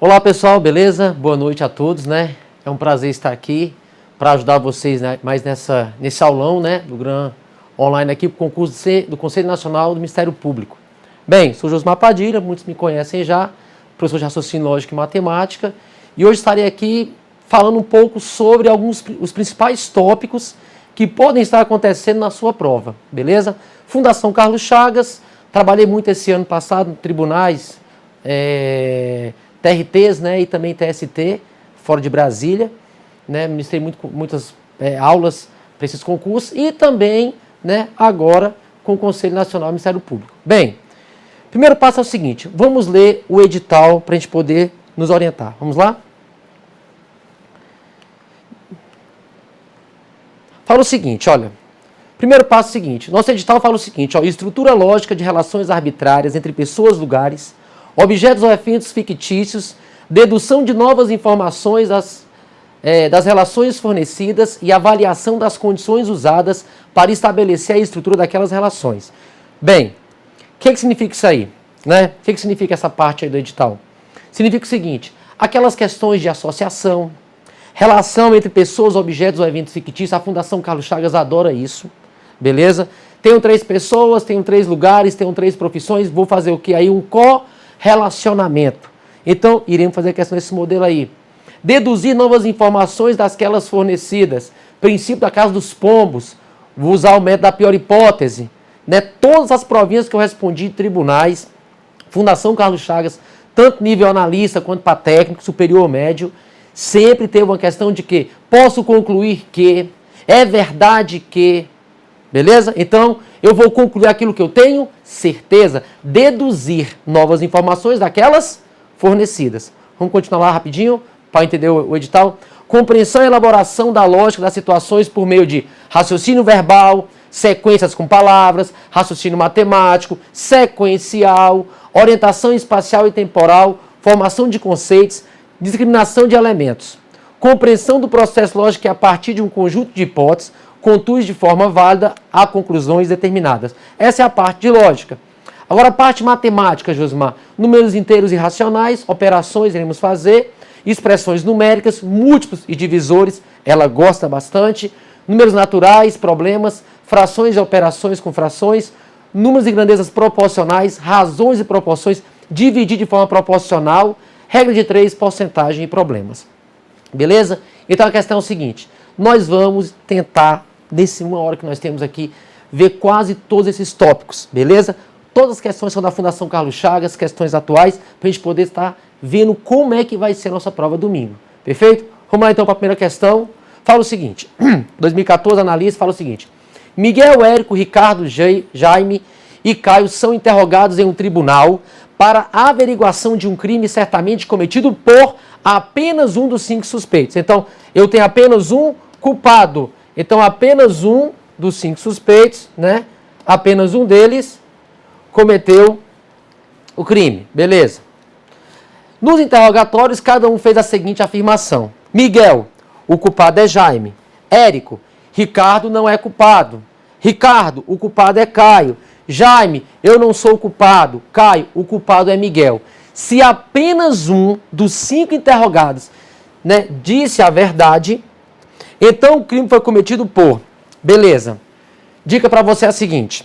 Olá pessoal, beleza? Boa noite a todos, né? É um prazer estar aqui para ajudar vocês, né, mais nesse aulão, né, do GRAN Online aqui, para o concurso do Conselho Nacional do Ministério Público. Bem, sou Josmar Padilha, muitos me conhecem já, professor de Raciocínio Lógico e Matemática, e hoje estarei aqui falando um pouco sobre os principais tópicos que podem estar acontecendo na sua prova, beleza? Fundação Carlos Chagas, trabalhei muito esse ano passado em tribunais, TRTs, né, e também TST, fora de Brasília, né, ministrei muitas aulas para esses concursos e também, né, agora com o Conselho Nacional do Ministério Público. Bem, primeiro passo é o seguinte, vamos ler o edital para a gente poder nos orientar. Vamos lá? Fala o seguinte, olha, primeiro passo é o seguinte, nosso edital fala o seguinte, ó, estrutura lógica de relações arbitrárias entre pessoas, lugares, objetos ou eventos fictícios, dedução de novas informações das relações fornecidas e avaliação das condições usadas para estabelecer a estrutura daquelas relações. Bem, o que significa isso aí? Né? O que significa essa parte aí do edital? Significa o seguinte, aquelas questões de associação, relação entre pessoas, objetos ou eventos fictícios, a Fundação Carlos Chagas adora isso, beleza? Tenho 3 pessoas, tenho 3 lugares, tenho 3 profissões, vou fazer o que aí? Um correlacionamento. Então, iremos fazer a questão desse modelo aí. Deduzir novas informações dasquelas fornecidas. Princípio da casa dos pombos. Vou usar o método da pior hipótese. Né? Todas as provinhas que eu respondi em tribunais, Fundação Carlos Chagas, tanto nível analista quanto para técnico, superior ou médio, sempre teve uma questão de que posso concluir que, é verdade que, beleza? Então, eu vou concluir aquilo que eu tenho certeza, deduzir novas informações daquelas fornecidas. Vamos continuar lá rapidinho para entender o edital. Compreensão e elaboração da lógica das situações por meio de raciocínio verbal, sequências com palavras, raciocínio matemático, sequencial, orientação espacial e temporal, formação de conceitos, discriminação de elementos. Compreensão do processo lógico que a partir de um conjunto de hipóteses conduz de forma válida a conclusões determinadas. Essa é a parte de lógica. Agora a parte matemática, Josmar. Números inteiros e racionais, operações iremos fazer, expressões numéricas, múltiplos e divisores, ela gosta bastante, números naturais, problemas, frações e operações com frações, números e grandezas proporcionais, razões e proporções, dividir de forma proporcional, regra de 3, porcentagem e problemas. Beleza? Então a questão é o seguinte, nós vamos tentar, nessa 1 hora que nós temos aqui, ver quase todos esses tópicos, beleza? Todas as questões são da Fundação Carlos Chagas, questões atuais, para a gente poder estar vendo como é que vai ser a nossa prova domingo. Perfeito? Vamos lá então para a primeira questão. Fala o seguinte, 2014, analista, fala o seguinte. Miguel, Érico, Ricardo, Jaime e Caio são interrogados em um tribunal para a averiguação de um crime certamente cometido por apenas um dos 5 suspeitos. Então, eu tenho apenas um culpado. Então, apenas um dos 5 suspeitos, né? Apenas um deles cometeu o crime. Beleza. Nos interrogatórios, cada um fez a seguinte afirmação. Miguel, o culpado é Jaime. Érico, Ricardo não é culpado. Ricardo, o culpado é Caio. Jaime, eu não sou o culpado. Caio, o culpado é Miguel. Se apenas um dos 5 interrogados, né, disse a verdade, então o crime foi cometido por... Beleza. Dica para você é a seguinte.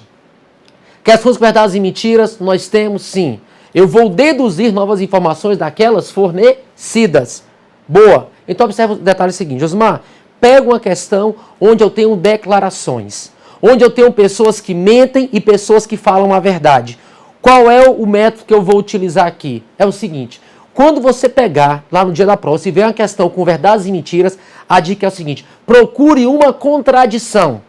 Questões com verdades e mentiras, nós temos sim. Eu vou deduzir novas informações daquelas fornecidas. Boa. Então observe o detalhe seguinte. Josmar, pega uma questão onde eu tenho declarações. Onde eu tenho pessoas que mentem e pessoas que falam a verdade. Qual é o método que eu vou utilizar aqui? É o seguinte, quando você pegar lá no dia da prova, se vier uma questão com verdades e mentiras, a dica é o seguinte, procure uma contradição.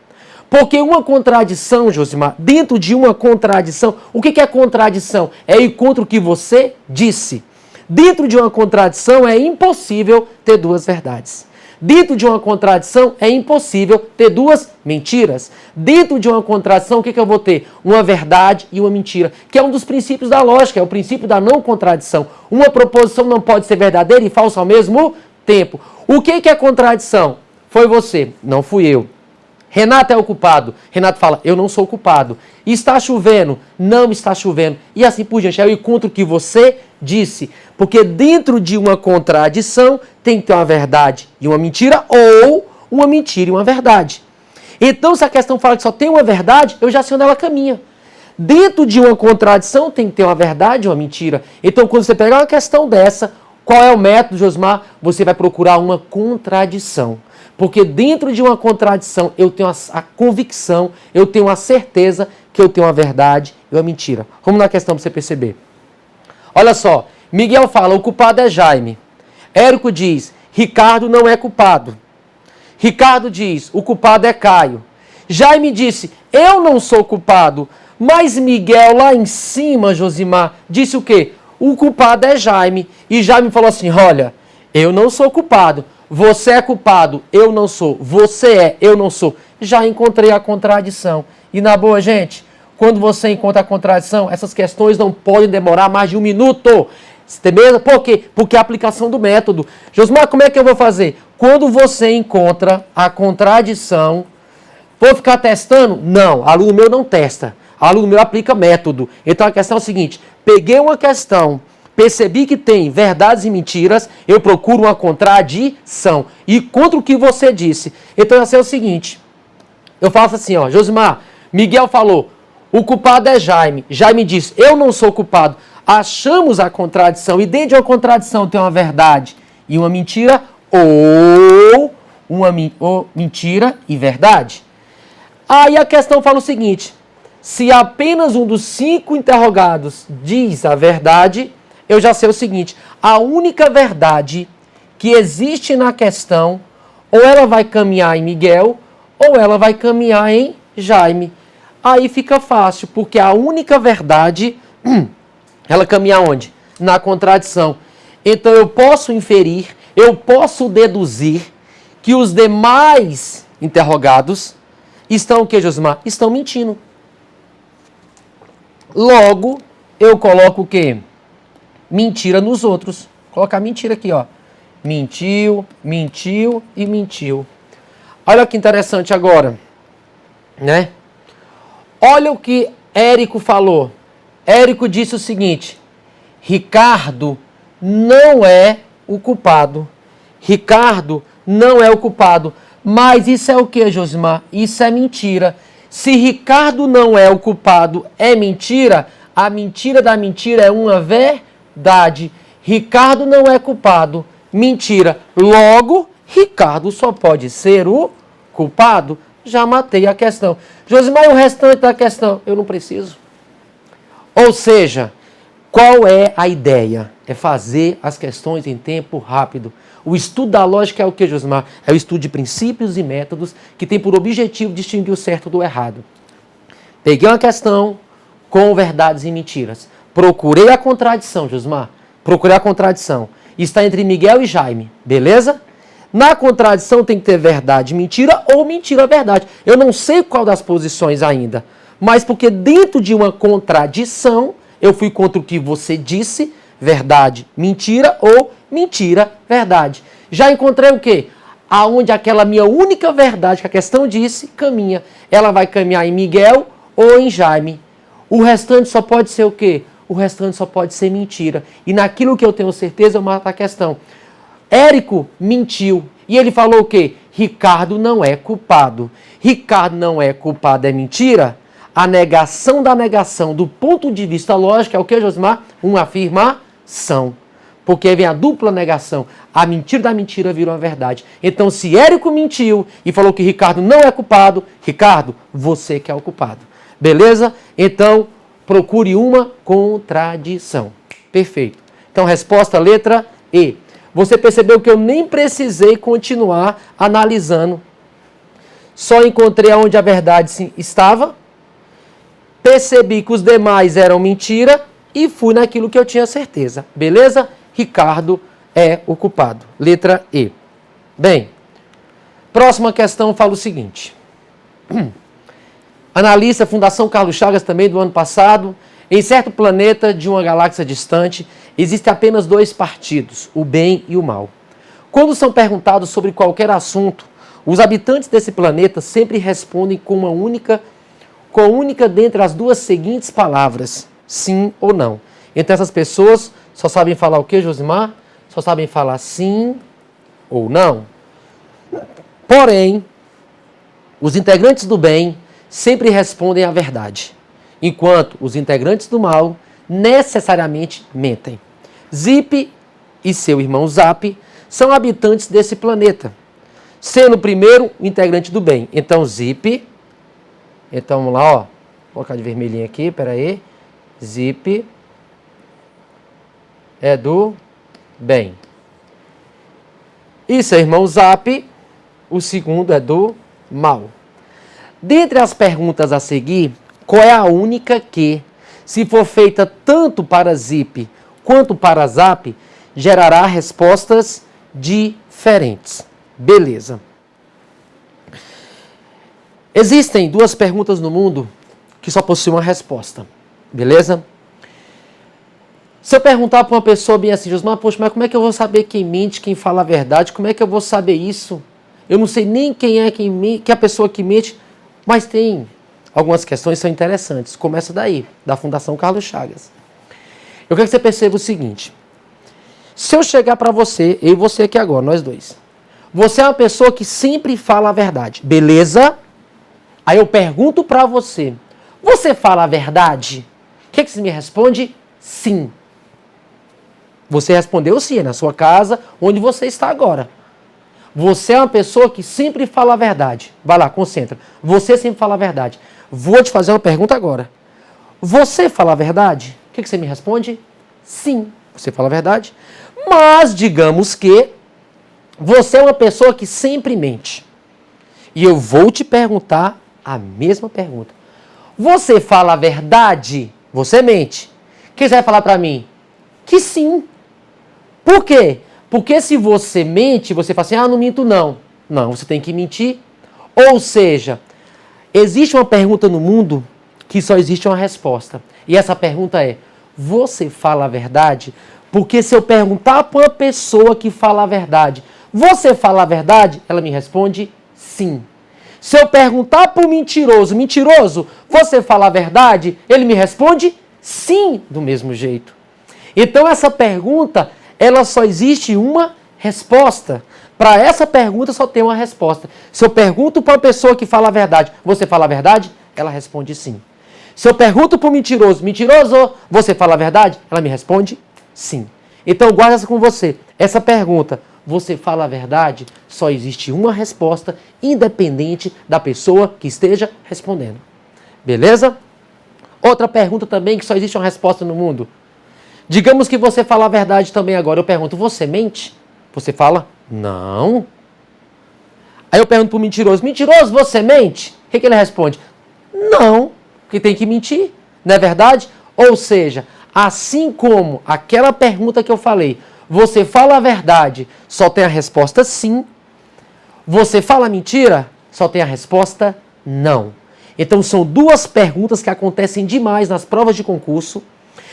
Porque uma contradição, Josimar, dentro de uma contradição, o que é contradição? É ir contra o que você disse. Dentro de uma contradição é impossível ter 2 verdades. Dentro de uma contradição é impossível ter 2 mentiras. Dentro de uma contradição, o que eu vou ter? Uma verdade e uma mentira, que é um dos princípios da lógica, é o princípio da não contradição. Uma proposição não pode ser verdadeira e falsa ao mesmo tempo. O que é contradição? Foi você, não fui eu. Renato é o culpado. Renato fala, eu não sou o culpado. Está chovendo? Não está chovendo. E assim por diante. É o encontro que você disse. Porque dentro de uma contradição tem que ter uma verdade e uma mentira, ou uma mentira e uma verdade. Então, se a questão fala que só tem uma verdade, eu já sei onde ela caminha. Dentro de uma contradição tem que ter uma verdade e uma mentira. Então, quando você pegar uma questão dessa, qual é o método, Josmar? Você vai procurar uma contradição. Porque dentro de uma contradição eu tenho a convicção, eu tenho a certeza que eu tenho uma verdade e uma mentira. Vamos na questão para você perceber. Olha só, Miguel fala, o culpado é Jaime. Érico diz, Ricardo não é culpado. Ricardo diz, o culpado é Caio. Jaime disse, eu não sou culpado. Mas Miguel lá em cima, Josimar, disse o quê? O culpado é Jaime. E Jaime falou assim, olha, eu não sou culpado. Você é culpado, eu não sou. Você é, eu não sou. Já encontrei a contradição. E na boa, gente, quando você encontra a contradição, essas questões não podem demorar mais de 1 minuto. Beleza? Por quê? Porque é a aplicação do método. Josmar, como é que eu vou fazer? Quando você encontra a contradição, vou ficar testando? Não, aluno meu não testa. Aluno meu aplica método. Então a questão é a seguinte, peguei uma questão, percebi que tem verdades e mentiras, eu procuro uma contradição. E contra o que você disse. Então vai ser o seguinte, eu faço assim, ó, Josimar, Miguel falou, o culpado é Jaime. Jaime disse, eu não sou culpado. Achamos a contradição e dentro de uma contradição tem uma verdade e uma mentira ou uma mentira e verdade. Aí a questão fala o seguinte, se apenas um dos 5 interrogados diz a verdade, eu já sei o seguinte, a única verdade que existe na questão, ou ela vai caminhar em Miguel, ou ela vai caminhar em Jaime. Aí fica fácil, porque a única verdade, ela caminha onde? Na contradição. Então eu posso inferir, eu posso deduzir que os demais interrogados estão o que, Josimar? Estão mentindo. Logo, eu coloco o quê? Mentira nos outros. Vou colocar mentira aqui, ó. Mentiu, mentiu e mentiu. Olha que interessante agora, né? Olha o que Érico falou. Érico disse o seguinte, Ricardo não é o culpado. Ricardo não é o culpado. Mas isso é o que, Josimar? Isso é mentira. Se Ricardo não é o culpado, é mentira, a mentira da mentira é uma verdade. Ricardo não é culpado, mentira. Logo, Ricardo só pode ser o culpado. Já matei a questão. Josimar, e o restante da questão? Eu não preciso. Ou seja, qual é a ideia? É fazer as questões em tempo rápido. O estudo da lógica é o que, Josimar? É o estudo de princípios e métodos que tem por objetivo distinguir o certo do errado. Peguei uma questão com verdades e mentiras. Procurei a contradição, Josimar. Procurei a contradição. Está entre Miguel e Jaime, beleza? Na contradição tem que ter verdade, mentira ou mentira, verdade. Eu não sei qual das posições ainda, mas porque dentro de uma contradição, eu fui contra o que você disse, verdade, mentira ou mentira, verdade. Já encontrei o quê? Aonde aquela minha única verdade que a questão disse, caminha. Ela vai caminhar em Miguel ou em Jaime. O restante só pode ser o quê? O restante só pode ser mentira. E naquilo que eu tenho certeza, eu mato a questão. Érico mentiu. E ele falou o quê? Ricardo não é culpado. Ricardo não é culpado, é mentira? A negação da negação, do ponto de vista lógico, é o que, Josimar? Uma afirmação. Porque vem a dupla negação. A mentira da mentira vira uma verdade. Então, se Érico mentiu e falou que Ricardo não é culpado, Ricardo, você que é o culpado. Beleza? Então, procure uma contradição. Perfeito. Então, resposta letra E. Você percebeu que eu nem precisei continuar analisando. Só encontrei onde a verdade estava, percebi que os demais eram mentira e fui naquilo que eu tinha certeza. Beleza? Ricardo é o culpado. Letra E. Bem, próxima questão fala o seguinte. Analista, Fundação Carlos Chagas, também do ano passado. Em certo planeta de uma galáxia distante, existem apenas 2 partidos, o bem e o mal. Quando são perguntados sobre qualquer assunto, Os habitantes desse planeta sempre respondem com a única dentre as duas seguintes palavras, sim ou não. Então essas pessoas só sabem falar o que, Josimar? Só sabem falar sim ou não. Porém, os integrantes do bem sempre respondem a verdade, enquanto os integrantes do mal necessariamente mentem. Zip e seu irmão Zap são habitantes desse planeta, sendo o primeiro o integrante do bem. Então, Zip, então vamos lá, ó, vou colocar de vermelhinho aqui, peraí. Zip é do bem. E seu irmão Zap, o segundo é do mal. Dentre as perguntas a seguir, qual é a única que, se for feita tanto para Zip quanto para Zap, gerará respostas diferentes? Beleza. Existem duas perguntas no mundo que só possuem uma resposta. Beleza? Se eu perguntar para uma pessoa bem assim, Josmar, poxa, mas como é que eu vou saber quem mente, quem fala a verdade? Como é que eu vou saber isso? Eu não sei nem quem é que a pessoa que mente, mas tem algumas questões que são interessantes. Começa daí, da Fundação Carlos Chagas. Eu quero que você perceba o seguinte. Se eu chegar para você, eu e você aqui agora, nós dois. Você é uma pessoa que sempre fala a verdade, beleza? Aí eu pergunto para você, você fala a verdade? O que você me responde? Sim. Você respondeu sim, é na sua casa, onde você está agora. Você é uma pessoa que sempre fala a verdade. Vai lá, concentra. Você sempre fala a verdade. Vou te fazer uma pergunta agora. Você fala a verdade? O que você me responde? Sim. Você fala a verdade? Mas digamos que você é uma pessoa que sempre mente. E eu vou te perguntar a mesma pergunta. Você fala a verdade? Você mente. O que você vai falar para mim? Que sim. Por quê? Porque se você mente, você fala assim, não minto não. Não, você tem que mentir. Ou seja, existe uma pergunta no mundo que só existe uma resposta. E essa pergunta é, você fala a verdade? Porque se eu perguntar para uma pessoa que fala a verdade, você fala a verdade? Ela me responde sim. Se eu perguntar para o mentiroso, mentiroso, você fala a verdade? Ele me responde sim, do mesmo jeito. Então essa pergunta, ela só existe uma resposta. Para essa pergunta só tem uma resposta. Se eu pergunto para uma pessoa que fala a verdade, você fala a verdade? Ela responde sim. Se eu pergunto para o mentiroso, mentiroso, você fala a verdade? Ela me responde sim. Então guarda essa com você. Essa pergunta, você fala a verdade? Só existe uma resposta, independente da pessoa que esteja respondendo. Beleza? Outra pergunta também que só existe uma resposta no mundo. Digamos que você fala a verdade também agora. Eu pergunto, você mente? Você fala, não. Aí eu pergunto para o mentiroso, mentiroso, você mente? O que ele responde? Não, porque tem que mentir, não é verdade? Ou seja, assim como aquela pergunta que eu falei, você fala a verdade, só tem a resposta sim. Você fala mentira, só tem a resposta não. Então são duas perguntas que acontecem demais nas provas de concurso,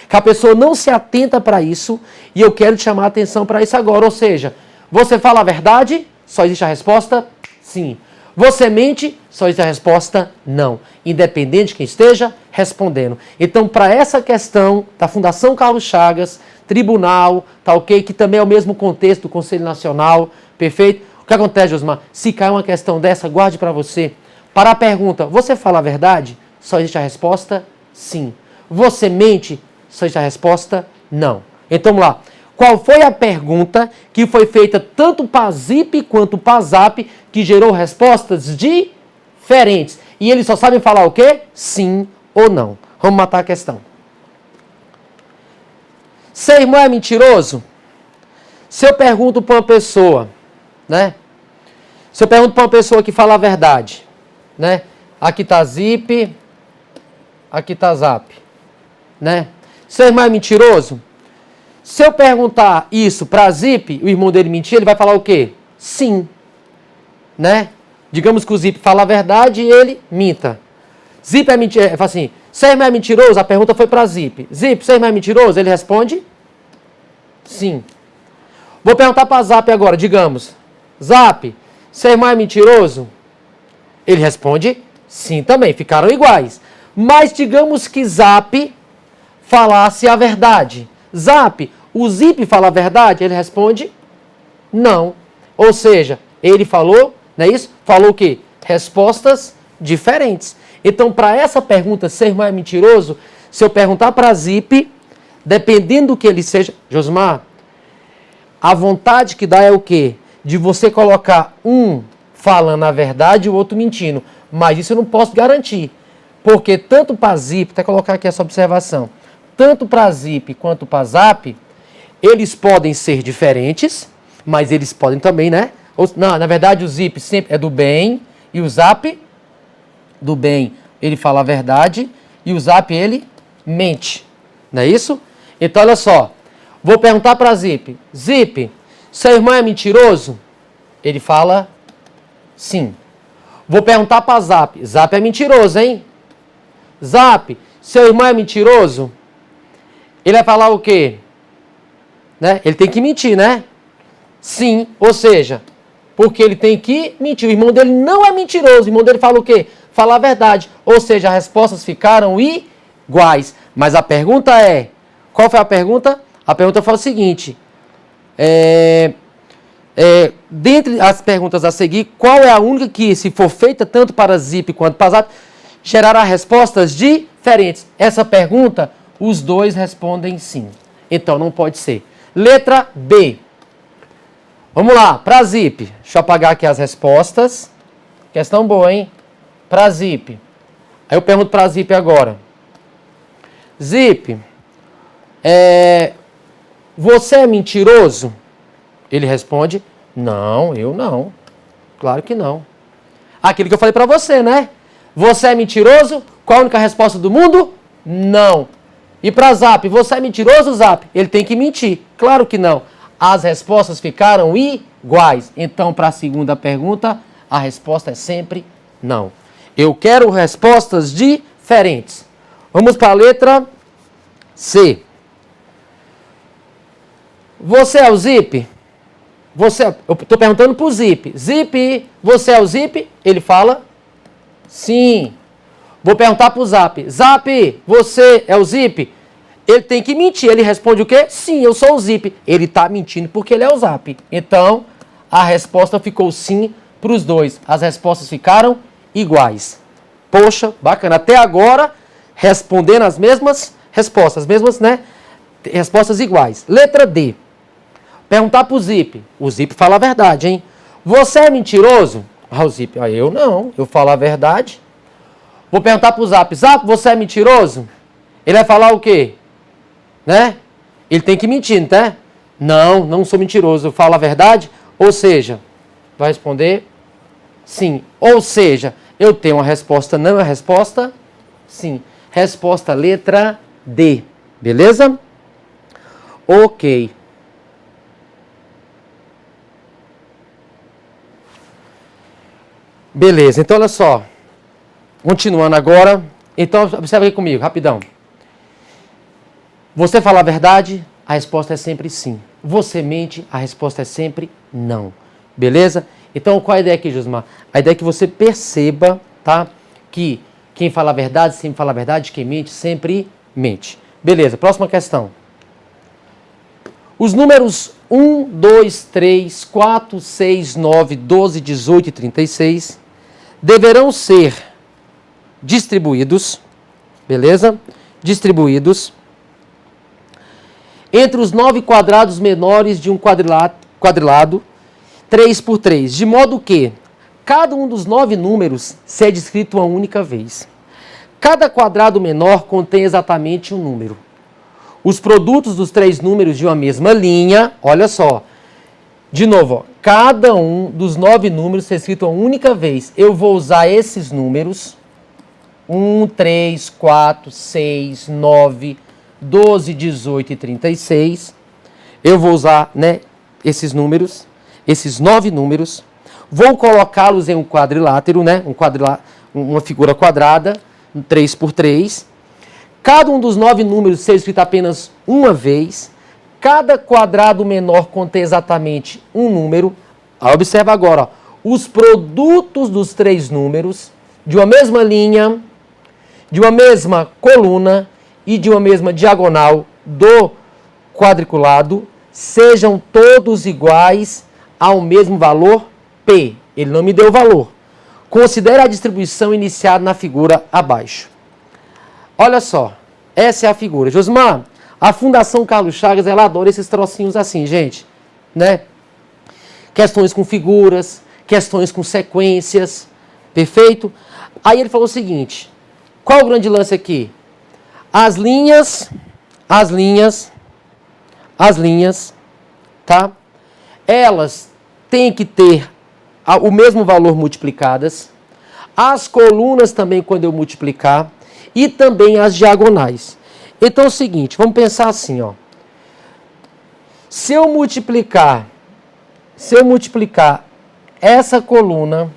que a pessoa não se atenta para isso, e eu quero te chamar a atenção para isso agora. Ou seja, você fala a verdade, só existe a resposta sim. Você mente, só existe a resposta não. Independente de quem esteja respondendo. Então, para essa questão da Fundação Carlos Chagas, tribunal, tá ok? Que também é o mesmo contexto do Conselho Nacional, perfeito? O que acontece, Josmar? Se cair uma questão dessa, guarde para você. Para a pergunta, você fala a verdade? Só existe a resposta sim. Você mente? Só existe a resposta não. Então, vamos lá. Qual foi a pergunta que foi feita tanto para Zip quanto para Zap, que gerou respostas diferentes? E eles só sabem falar o quê? Sim ou não. Vamos matar a questão. Seu irmão é mentiroso? Se eu pergunto para uma pessoa, né? Se eu pergunto para uma pessoa que fala a verdade, né? Aqui está Zip, aqui está Zap, né? Seu irmão é mentiroso? Se eu perguntar isso para Zip, o irmão dele mentir, ele vai falar o quê? Sim. Né? Digamos que o Zip fala a verdade e ele minta. Zip é mentiroso. Fala assim, seu irmão é mentiroso? A pergunta foi para Zip. Zip, seu irmão é mentiroso? Ele responde sim. Vou perguntar para Zap agora, digamos. Zap, seu irmão é mentiroso? Ele responde sim também, ficaram iguais. Mas digamos que Zap falasse a verdade. Zap, o Zip fala a verdade? Ele responde não. Ou seja, ele falou, não é isso? Falou o quê? Respostas diferentes. Então, para essa pergunta, seu irmão é mentiroso? Se eu perguntar para Zip, dependendo do que ele seja... Josmar, a vontade que dá é o quê? De você colocar um falando a verdade e o outro mentindo. Mas isso eu não posso garantir. Porque tanto para Zip, até colocar aqui essa observação, tanto para Zip quanto para Zap, eles podem ser diferentes, mas eles podem também, né? Não, na verdade o Zip sempre é do bem e o Zap do bem, ele fala a verdade e o Zap, ele mente. Não é isso? Então, olha só. Vou perguntar para Zip. Zip, seu irmão é mentiroso? Ele fala sim. Vou perguntar para Zap. Zap é mentiroso, hein? Zap, seu irmão é mentiroso? Ele vai falar o quê? Né? Ele tem que mentir, né? Sim, ou seja, porque ele tem que mentir. O irmão dele não é mentiroso. O irmão dele fala o quê? Fala a verdade. Ou seja, as respostas ficaram iguais. Mas a pergunta é... Qual foi a pergunta? A pergunta foi o seguinte. Dentre as perguntas a seguir, qual é a única que, se for feita tanto para Zip quanto para Zap, gerará respostas diferentes? Essa pergunta, os dois respondem sim. Então, não pode ser. Letra B. Vamos lá, para Zip. Deixa eu apagar aqui as respostas. Questão boa, hein? Para Zip. Aí eu pergunto para Zip agora. Zip, você é mentiroso? Ele responde, não, eu não. Claro que não. Aquilo que eu falei para você, né? Você é mentiroso? Qual a única resposta do mundo? Não. E para Zap, você é mentiroso, Zap? Ele tem que mentir. Claro que não. As respostas ficaram iguais. Então, para a segunda pergunta, a resposta é sempre não. Eu quero respostas diferentes. Vamos para a letra C. Você é o Zip? Eu estou perguntando para o Zip. Zip, você é o Zip? Ele fala sim. Vou perguntar para o Zap. Zap, você é o Zip? Ele tem que mentir. Ele responde o quê? Sim, eu sou o Zip. Ele está mentindo porque ele é o Zap. Então, a resposta ficou sim para os dois. As respostas ficaram iguais. Poxa, bacana. Até agora, respondendo as mesmas respostas. As mesmas, né? Respostas iguais. Letra D. Perguntar para o Zip. O Zip fala a verdade, hein? Você é mentiroso? O Zip, eu não. Eu falo a verdade. Vou perguntar para o Zap. Zap, você é mentiroso? Ele vai falar o quê? Né? Ele tem que mentir, tá? Não, não sou mentiroso. Eu falo a verdade. Ou seja, vai responder sim. Ou seja, eu tenho uma resposta não, a resposta sim. Resposta letra D. Beleza? Ok. Beleza, então olha só. Continuando agora. Então, observa aqui comigo, rapidão. Você fala a verdade, a resposta é sempre sim. Você mente, a resposta é sempre não. Beleza? Então, qual a ideia aqui, Josmar? A ideia é que você perceba, tá? Que quem fala a verdade sempre fala a verdade, quem mente sempre mente. Beleza, próxima questão. Os números 1, 2, 3, 4, 6, 9, 12, 18 e 36 deverão ser distribuídos, beleza? Distribuídos entre os 9 quadrados menores de um quadrilado 3 por 3, de modo que cada um dos 9 números seja escrito uma única vez. Cada quadrado menor contém exatamente um número. Os produtos dos 3 números de uma mesma linha, olha só, de novo, ó, cada um dos 9 números seja escrito uma única vez. Eu vou usar esses números, 1, 3, 4, 6, 9, 12, 18 e 36. Eu vou usar, né, esses números, esses 9 números, vou colocá-los em um quadrilátero, né, uma figura quadrada, 3 por 3. Cada um dos 9 números seja escrito apenas uma vez. Cada quadrado menor contém exatamente um número. Observa agora, ó, os produtos dos três números de uma mesma linha, de uma mesma coluna e de uma mesma diagonal do quadriculado sejam todos iguais ao mesmo valor P. Ele não me deu o valor. Considere a distribuição iniciada na figura abaixo. Olha só, essa é a figura. Josmar, a Fundação Carlos Chagas, ela adora esses trocinhos assim, gente, né? Questões com figuras, questões com sequências, perfeito? Aí ele falou o seguinte, qual o grande lance aqui? As linhas, tá? Elas têm que ter o mesmo valor multiplicadas, as colunas também quando eu multiplicar, e também as diagonais. Então é o seguinte, vamos pensar assim, ó. Se eu multiplicar essa coluna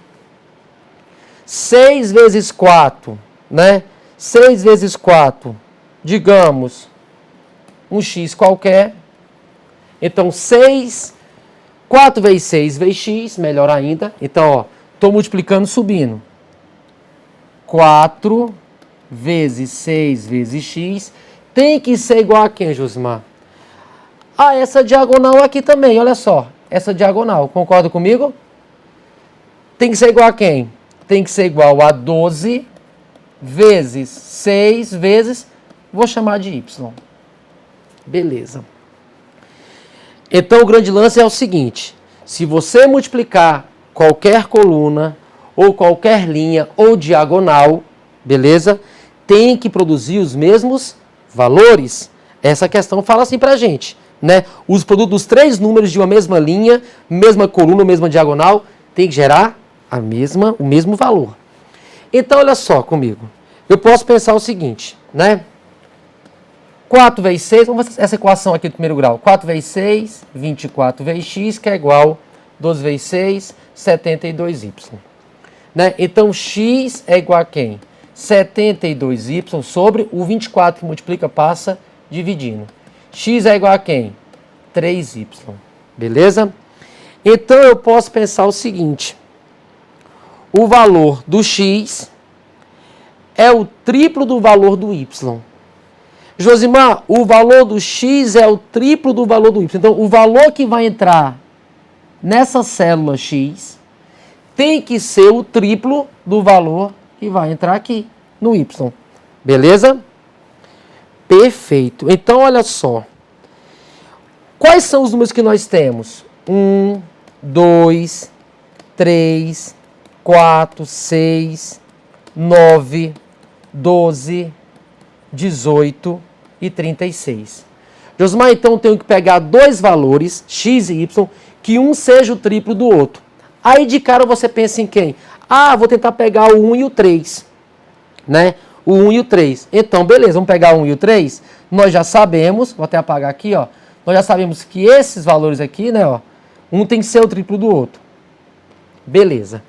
6 vezes 4, né? 6 vezes 4, digamos, um x qualquer. Então 4 vezes 6 vezes x, melhor ainda. Então, ó, estou multiplicando subindo. 4 vezes 6 vezes x tem que ser igual a quem, Josmar? Ah, essa diagonal aqui também, olha só. Essa diagonal, concorda comigo? Tem que ser igual a quem? Tem que ser igual a 12 vezes 6 vezes, vou chamar de y. Beleza. Então o grande lance é o seguinte, se você multiplicar qualquer coluna, ou qualquer linha, ou diagonal, beleza? Tem que produzir os mesmos valores. Essa questão fala assim pra gente, né? Os produtos dos três números de uma mesma linha, mesma coluna, mesma diagonal, tem que gerar o mesmo valor. Então, olha só comigo. Eu posso pensar o seguinte, né? 4 vezes 6, vamos fazer essa equação aqui do primeiro grau. 4 vezes 6, 24 vezes x, que é igual 12 vezes 6, 72y. Né? Então, x é igual a quem? 72y sobre o 24 que multiplica, passa dividindo. X é igual a quem? 3y. Beleza? Então, eu posso pensar o seguinte. O valor do x é o triplo do valor do y. Josimar, o valor do x é o triplo do valor do y. Então, o valor que vai entrar nessa célula x tem que ser o triplo do valor que vai entrar aqui no y. Beleza? Perfeito. Então, olha só. Quais são os números que nós temos? 1, 2, 3, 4, 6, 9, 12, 18 e 36. Josmar, então, eu tenho que pegar dois valores, x e y, que um seja o triplo do outro. Aí, de cara, você pensa em quem? Ah, vou tentar pegar o 1 e o 3. Né? O 1 e o 3. Então, beleza, vamos pegar o 1 e o 3. Nós já sabemos, vou até apagar aqui, ó. Nós já sabemos que esses valores aqui, né, ó, um tem que ser o triplo do outro. Beleza.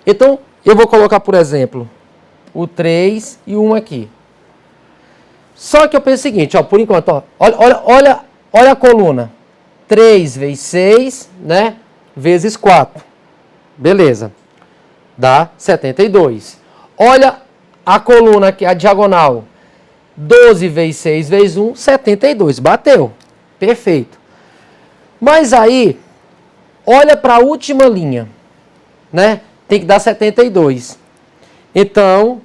Então, eu vou colocar, por exemplo, o 3 e o 1 aqui. Só que eu penso o seguinte, ó, por enquanto, ó, olha a coluna. 3 vezes 6, né, vezes 4. Beleza. Dá 72. Olha a coluna aqui, a diagonal. 12 vezes 6 vezes 1, 72. Bateu. Perfeito. Mas aí, olha para a última linha, né? Tem que dar 72. Então,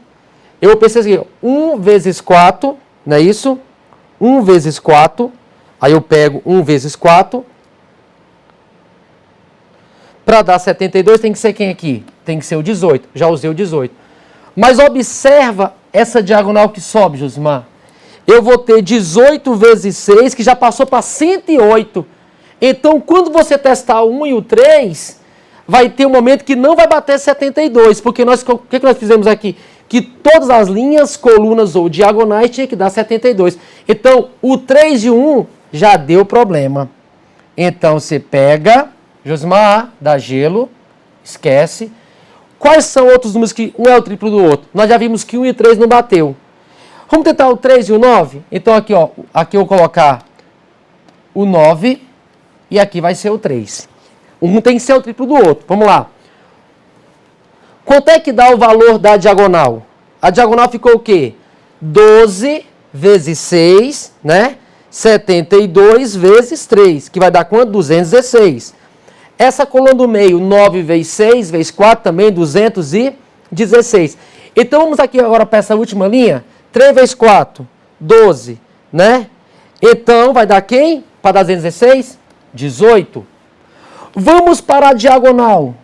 eu pensei assim, 1 vezes 4, não é isso? 1 vezes 4, aí eu pego 1 vezes 4. Para dar 72 tem que ser quem aqui? Tem que ser o 18. Já usei o 18. Mas observa essa diagonal que sobe, Josimar. Eu vou ter 18 vezes 6, que já passou para 108. Então, quando você testar o 1 e o 3, vai ter um momento que não vai bater 72. Porque o que nós fizemos aqui? Que todas as linhas, colunas ou diagonais tinha que dar 72. Então, o 3 e o 1 já deu problema. Então, você pega, Josimar, dá gelo, esquece. Quais são outros números que um é o triplo do outro? Nós já vimos que 1 e 3 não bateu. Vamos tentar o 3 e o 9? Então aqui, ó, aqui eu vou colocar o 9 e aqui vai ser o 3. Um tem que ser o triplo do outro. Vamos lá. Quanto é que dá o valor da diagonal? A diagonal ficou o quê? 12 vezes 6, né? 72 vezes 3, que vai dar quanto? 216. Essa coluna do meio, 9 vezes 6 vezes 4, também 216. Então, vamos aqui agora para essa última linha. 3 vezes 4, 12, né? Então, vai dar quem? Para dar 216? 18. Vamos para a diagonal.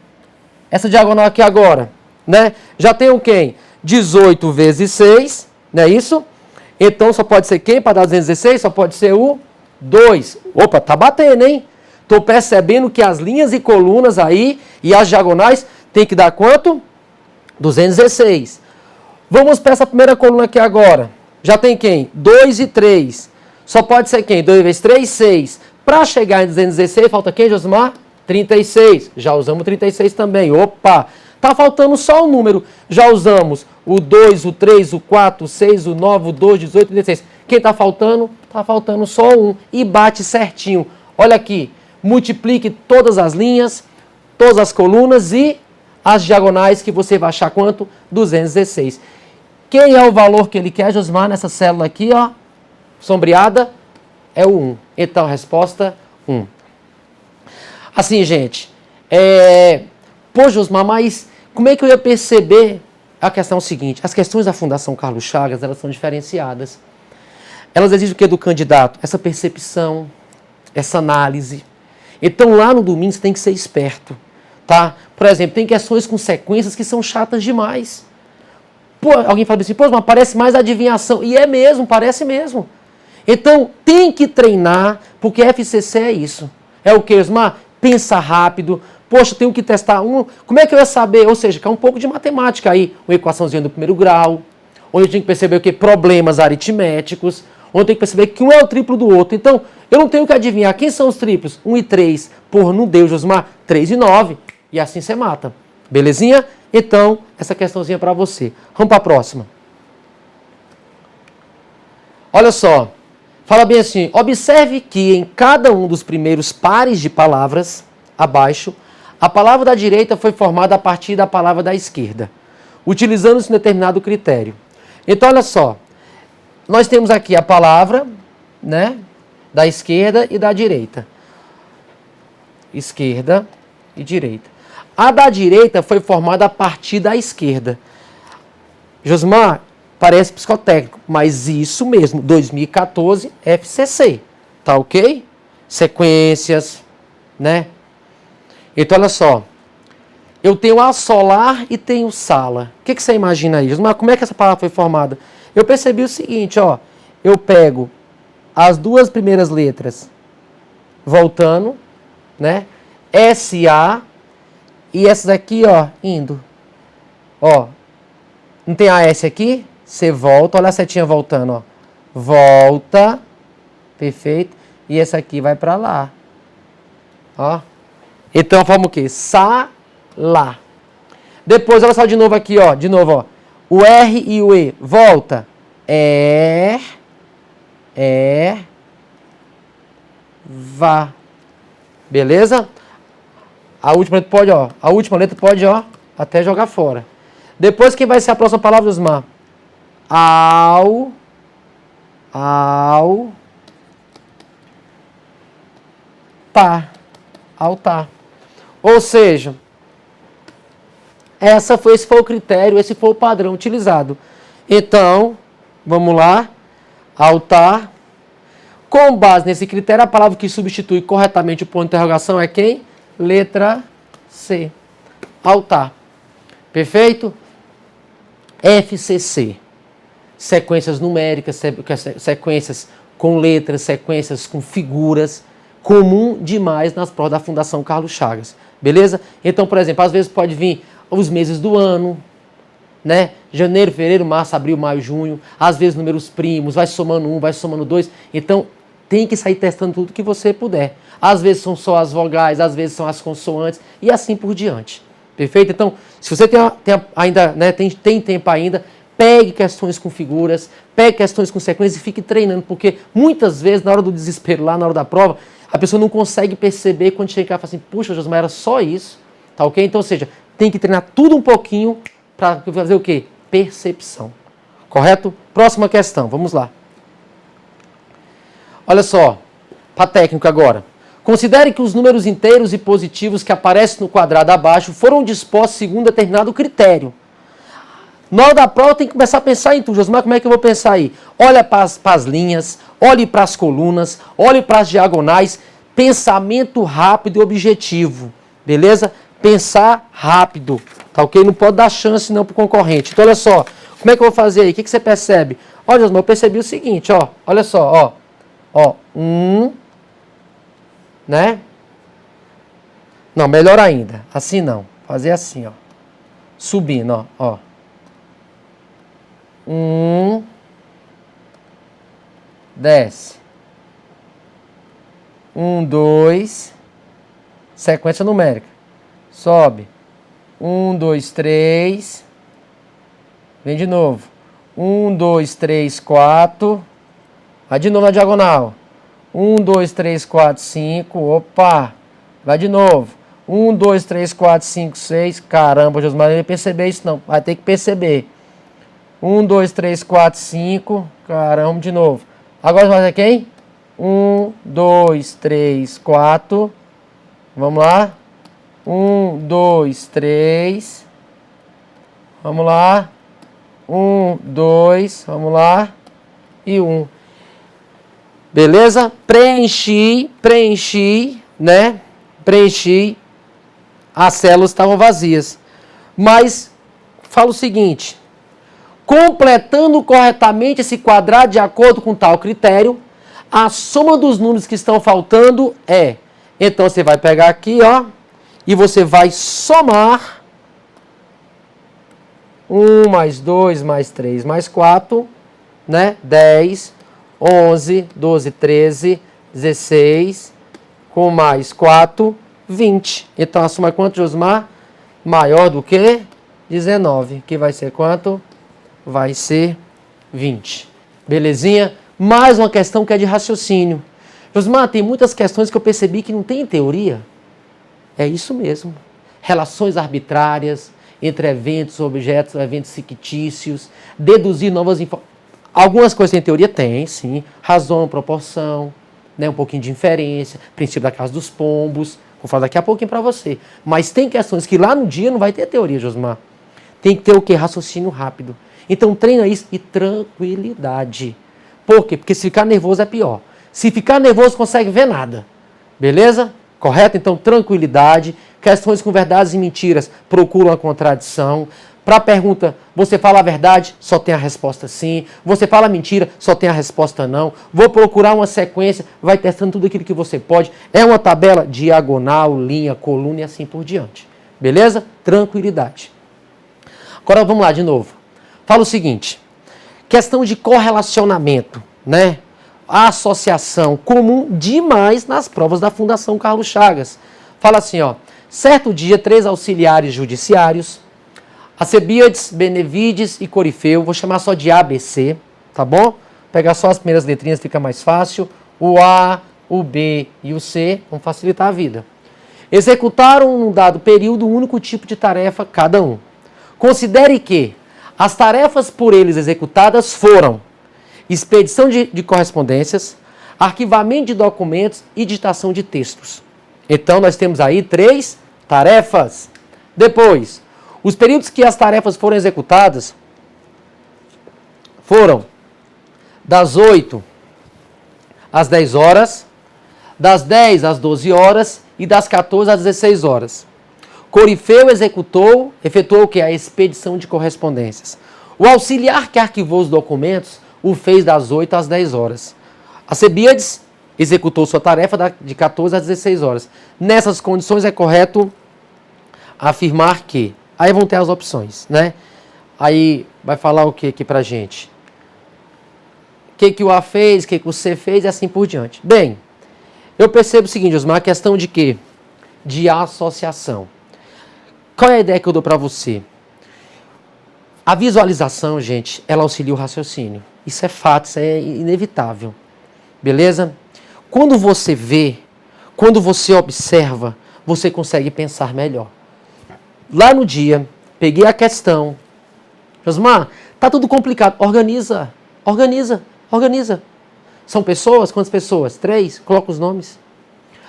Essa diagonal aqui agora, né? Já tem o quem? 18 vezes 6, não é isso? Então, só pode ser quem para dar 216? Só pode ser o 2. Opa, tá batendo, hein? Estou percebendo que as linhas e colunas aí e as diagonais tem que dar quanto? 216. Vamos para essa primeira coluna aqui agora. Já tem quem? 2 e 3. Só pode ser quem? 2 vezes 3, 6. Para chegar em 216, falta quem, Josimar? 36. Já usamos 36 também. Opa! Tá faltando só um número. Já usamos o 2, o 3, o 4, o 6, o 9, o 12, 18, 36. Quem tá faltando? Tá faltando só um. E bate certinho. Olha aqui. Multiplique todas as linhas, todas as colunas e as diagonais que você vai achar quanto? 216. Quem é o valor que ele quer, Josimar, nessa célula aqui, ó? Sombreada? É o 1. Então, a resposta, 1. Assim, gente, pô, Josimar, mas como é que eu ia perceber? A questão é o seguinte, as questões da Fundação Carlos Chagas, elas são diferenciadas. Elas exigem o que do candidato? Essa percepção, essa análise. Então, lá no domingo, você tem que ser esperto, tá? Por exemplo, tem questões com sequências que são chatas demais. Pô, alguém fala assim, pô, mas parece mais adivinhação. E é mesmo, parece mesmo. Então, tem que treinar, porque FCC é isso. É o que, Osmar? Pensa rápido. Poxa, tenho que testar um. Como é que eu ia saber? Ou seja, que é um pouco de matemática aí. Uma equaçãozinha do primeiro grau. Onde eu tenho que perceber o que? Problemas aritméticos. Onde eu tenho que perceber que um é o triplo do outro. Então, eu não tenho que adivinhar quem são os triplos. 1 e 3. Porra, não deu, Josmar. 3 e 9. E assim você mata. Belezinha? Então, essa questãozinha para você. Vamos para a próxima. Olha só. Fala bem assim. Observe que em cada um dos primeiros pares de palavras, abaixo, a palavra da direita foi formada a partir da palavra da esquerda, utilizando-se um determinado critério. Então, olha só. Nós temos aqui a palavra, né, da esquerda e da direita. Esquerda e direita. A da direita foi formada a partir da esquerda. Josmar, parece psicotécnico, mas isso mesmo, 2014 FCC, tá ok? Sequências, né? Então, olha só. Eu tenho a solar e tenho sala. O que você imagina aí? Josmar, como é que essa palavra foi formada? Eu percebi o seguinte, ó. Eu pego as duas primeiras letras voltando, né? SA e essas aqui, ó, indo. Ó. Não tem a S aqui? Você volta, olha a setinha voltando, ó. Volta. Perfeito. E essa aqui vai pra lá. Ó. Então forma o quê? Sala. Depois, olha só de novo aqui, ó. De novo, ó. O R e o E. Volta. Vá. Beleza? A última letra pode, ó. A última letra pode, ó, até jogar fora. Depois, quem vai ser a próxima palavra, Osmar? Altar. Ou seja, esse foi o critério, esse foi o padrão utilizado. Então, vamos lá. Altar. Com base nesse critério, a palavra que substitui corretamente o ponto de interrogação é quem? Letra C. Altar. Perfeito? FCC. Sequências numéricas, sequências com letras, sequências com figuras. Comum demais nas provas da Fundação Carlos Chagas. Beleza? Então, por exemplo, às vezes pode vir os meses do ano, né? Janeiro, fevereiro, março, abril, maio, junho. Às vezes números primos, vai somando 1, vai somando 2. Então, tem que sair testando tudo que você puder. Às vezes são só as vogais, às vezes são as consoantes e assim por diante. Perfeito? Então, se você tem tempo ainda, pegue questões com figuras, pegue questões com sequências e fique treinando, porque muitas vezes, na hora do desespero, lá na hora da prova, a pessoa não consegue perceber quando chega e fala assim, puxa, Josmar, era só isso, tá ok? Então, ou seja, tem que treinar tudo um pouquinho para fazer o quê? Percepção. Correto? Próxima questão, vamos lá. Olha só, para técnico agora. Considere que os números inteiros e positivos que aparecem no quadrado abaixo foram dispostos segundo determinado critério. Na hora da prova tem que começar a pensar em tudo. Josmar, como é que eu vou pensar aí? Olha para as linhas, olhe para as colunas, olhe para as diagonais. Pensamento rápido e objetivo. Beleza? Pensar rápido. Tá ok? Não pode dar chance não para o concorrente. Então olha só, como é que eu vou fazer aí? O que você percebe? Olha, Josmar, eu percebi o seguinte, ó. Olha só, ó. Né? Não, melhor ainda. Assim não. Fazer assim, ó. Subindo, ó. 10. 1, 2. Sequência numérica. Sobe. 1, 2, 3. Vem de novo. 1, 2, 3, 4. Vai de novo na diagonal. 1, 2, 3, 4, 5. Opa! Vai de novo. 1, 2, 3, 4, 5, 6. Caramba, Josmar, não ia perceber isso não. Vai ter que perceber. 1, 2, 3, 4, 5. Caramba, de novo. Agora vai fazer quem? 1, 2, 3, 4. Vamos lá. 1, 2, 3. Vamos lá. 1, 2. Vamos lá. E 1. Beleza? Preenchi, né? Preenchi. As células estavam vazias. Mas, falo o seguinte. Completando corretamente esse quadrado de acordo com tal critério, a soma dos números que estão faltando é... Então, você vai pegar aqui, ó, e você vai somar 1 mais 2 mais 3 mais 4, né? 10, 11, 12, 13, 16, com mais 4, 20. Então, a soma é quanto, Josmar? Maior do que 19, que vai ser quanto? Vai ser 20. Belezinha? Mais uma questão que é de raciocínio. Josmar, tem muitas questões que eu percebi que não tem teoria. É isso mesmo. Relações arbitrárias entre eventos, objetos, eventos fictícios, deduzir novas informações. Algumas coisas em teoria tem, sim. Razão, proporção, né? Um pouquinho de inferência, princípio da casa dos pombos. Vou falar daqui a pouquinho para você. Mas tem questões que lá no dia não vai ter teoria, Josmar. Tem que ter o quê? Raciocínio rápido. Então treina isso e tranquilidade. Por quê? Porque se ficar nervoso é pior. Se ficar nervoso, consegue ver nada. Beleza? Correto? Então, tranquilidade. Questões com verdades e mentiras procuram a contradição. Para a pergunta, você fala a verdade? Só tem a resposta sim. Você fala a mentira? Só tem a resposta não. Vou procurar uma sequência, vai testando tudo aquilo que você pode. É uma tabela diagonal, linha, coluna e assim por diante. Beleza? Tranquilidade. Agora vamos lá de novo. Fala o seguinte. Questão de correlacionamento, né? Associação comum demais nas provas da Fundação Carlos Chagas. Fala assim, ó. Certo dia, 3 auxiliares judiciários, Alcebiades, Benevides e Corifeu, vou chamar só de ABC, tá bom? Pegar só as primeiras letrinhas fica mais fácil. O A, o B e o C vão facilitar a vida. Executaram num dado período um único tipo de tarefa cada um. Considere que as tarefas por eles executadas foram expedição de correspondências, arquivamento de documentos e digitação de textos. Então, nós temos aí 3 tarefas. Depois, os períodos que as tarefas foram executadas foram das 8 às 10 horas, das 10 às 12 horas e das 14 às 16 horas. Corifeu efetuou o que? A expedição de correspondências. O auxiliar que arquivou os documentos o fez das 8 às 10 horas. Alcebiades executou sua tarefa de 14 às 16 horas. Nessas condições é correto afirmar que... Aí vão ter as opções, né? Aí vai falar o que aqui pra gente? O que o A fez, o que o C fez e assim por diante. Bem, eu percebo o seguinte, Osmar, a questão de quê? De associação. Qual é a ideia que eu dou para você? A visualização, gente, ela auxilia o raciocínio. Isso é fato, isso é inevitável. Beleza? Quando você vê, quando você observa, você consegue pensar melhor. lá no dia, peguei a questão. Josmar, tá tudo complicado. Organiza. São pessoas? Quantas pessoas? 3? Coloca os nomes.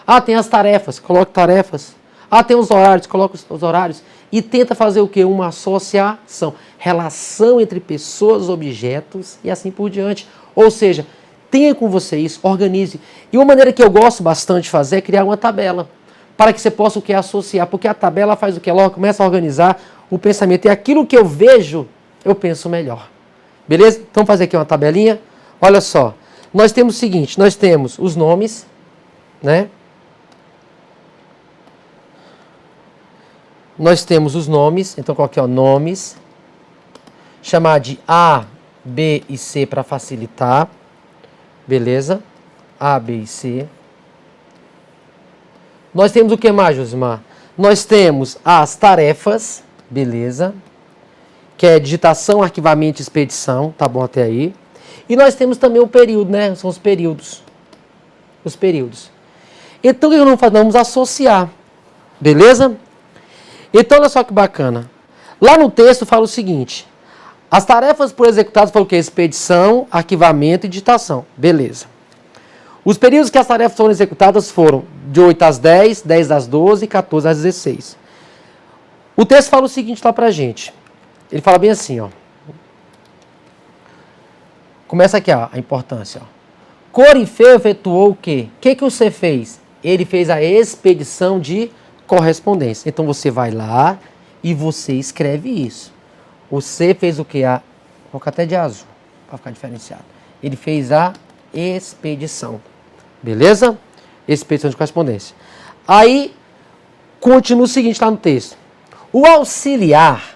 Ah, tem as tarefas. Coloca tarefas. Ah, tem os horários. Coloca os horários. E tenta fazer o quê? Uma associação. Relação entre pessoas, objetos e assim por diante. Ou seja, tenha com você isso, organize. E uma maneira que eu gosto bastante de fazer é criar uma tabela. Para que você possa o quê? Associar. Porque a tabela faz o quê? Ela começa a organizar o pensamento. E aquilo que eu vejo, eu penso melhor. Beleza? Então, vamos fazer aqui uma tabelinha. Olha só. Nós temos o seguinte. Nós temos os nomes, né? Nós temos os nomes. Então, coloquei, ó, nomes. Chamar de A, B e C para facilitar. Beleza? A, B e C. Nós temos o que mais, Josimar? Nós temos as tarefas. Beleza? Que é digitação, arquivamento e expedição. Tá bom até aí. E nós temos também o período, né? São os períodos. Os períodos. Então, o que nós vamos fazer? Vamos associar. Beleza? Então, olha só que bacana. Lá no texto fala o seguinte. As tarefas por executadas foram o quê? Expedição, arquivamento e digitação. Beleza. Os períodos que as tarefas foram executadas foram de 8 às 10, 10 às 12 e 14 às 16. O texto fala o seguinte lá pra gente. Ele fala bem assim, ó. Começa aqui, ó, a importância, ó. Corifeu efetuou o quê? O que o C fez? Ele fez a expedição de correspondência. Então você vai lá e você escreve isso. O C fez o quê? Vou colocar até de azul, para ficar diferenciado. Ele fez a expedição. Beleza? Expedição de correspondência. Aí, continua o seguinte lá no texto. O auxiliar,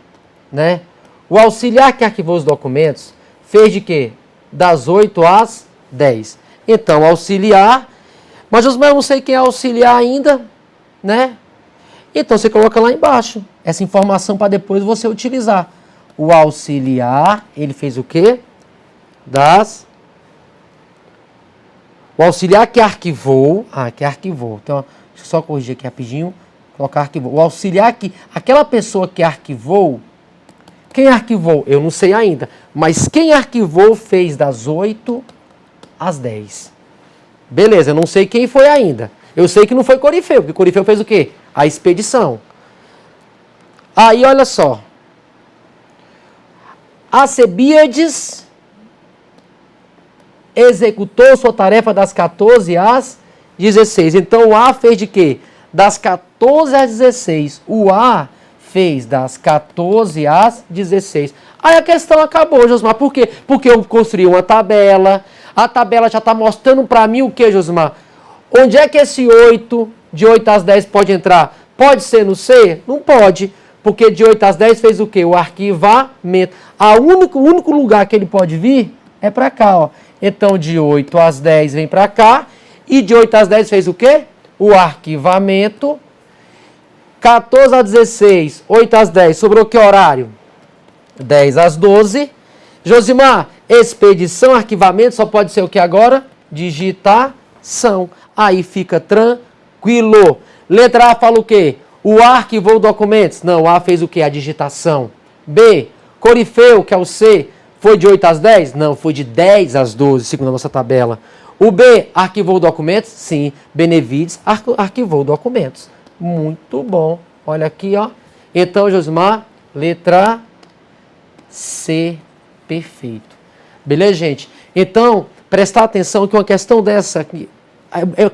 né? O auxiliar que arquivou os documentos fez de quê? Das 8 às 10. Então, auxiliar. Mas, Josmar, eu não sei quem é auxiliar ainda, né? Então, você coloca lá embaixo essa informação para depois você utilizar. O auxiliar, ele fez o quê? O auxiliar que arquivou. Que arquivou. Então, deixa eu só corrigir aqui rapidinho. Colocar arquivou. O auxiliar que. Aquela pessoa que arquivou. Quem arquivou? Eu não sei ainda. Mas quem arquivou fez das 8 às 10. Beleza, eu não sei quem foi ainda. Eu sei que não foi Corifeu, porque Corifeu fez o quê? A expedição. Aí, olha só. Alcebíades executou sua tarefa das 14 às 16. Então, o A fez de quê? Das 14 às 16. O A fez das 14 às 16. Aí a questão acabou, Josmar. Por quê? Porque eu construí uma tabela. A tabela já está mostrando para mim o que, Josmar? Onde é que esse 8, de 8 às 10 pode entrar? Pode ser no C? Não pode. Porque de 8 às 10 fez o quê? O arquivamento. O único lugar que ele pode vir é para cá, ó. Então, de 8 às 10 vem para cá. E de 8 às 10 fez o quê? O arquivamento. 14 às 16, 8 às 10. Sobrou que horário? 10 às 12. Josimar, expedição, arquivamento, só pode ser o que agora? Digitação. Aí fica tranquilo. Letra A fala o quê? O A arquivou documentos. Não, o A fez o quê? A digitação. B, Corifeu, que é o C, foi de 8 às 10? Não, foi de 10 às 12, segundo a nossa tabela. O B arquivou documentos? Sim. Benevides arquivou documentos. Muito bom. Olha aqui, ó. Então, Josimar, letra C, perfeito. Beleza, gente? Então, prestar atenção que uma questão dessa aqui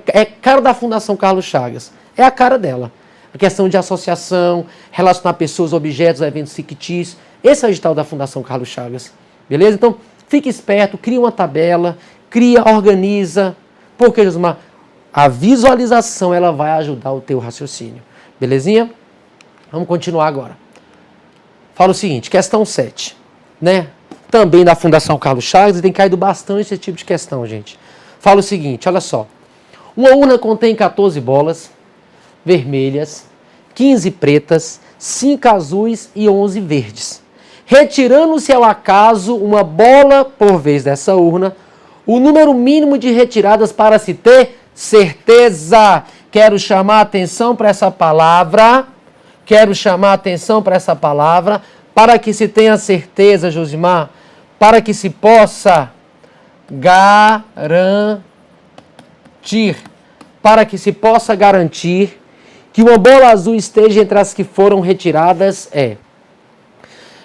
é cara da Fundação Carlos Chagas. É a cara dela. A questão de associação, relacionar pessoas, objetos, eventos fictícios. Esse é o edital da Fundação Carlos Chagas. Beleza? Então, fique esperto, cria uma tabela, organiza. Porque, Josimar, a visualização ela vai ajudar o teu raciocínio. Belezinha? Vamos continuar agora. Fala o seguinte, questão 7. Né? Também da Fundação Carlos Chagas, e tem caído bastante esse tipo de questão, gente. Fala o seguinte, olha só. Uma urna contém 14 bolas vermelhas, 15 pretas, 5 azuis e 11 verdes. Retirando-se ao acaso uma bola por vez dessa urna, o número mínimo de retiradas para se ter certeza. Quero chamar a atenção para essa palavra quero chamar a atenção para essa palavra, para que se tenha certeza, Josimar, para que se possa garantir que uma bola azul esteja entre as que foram retiradas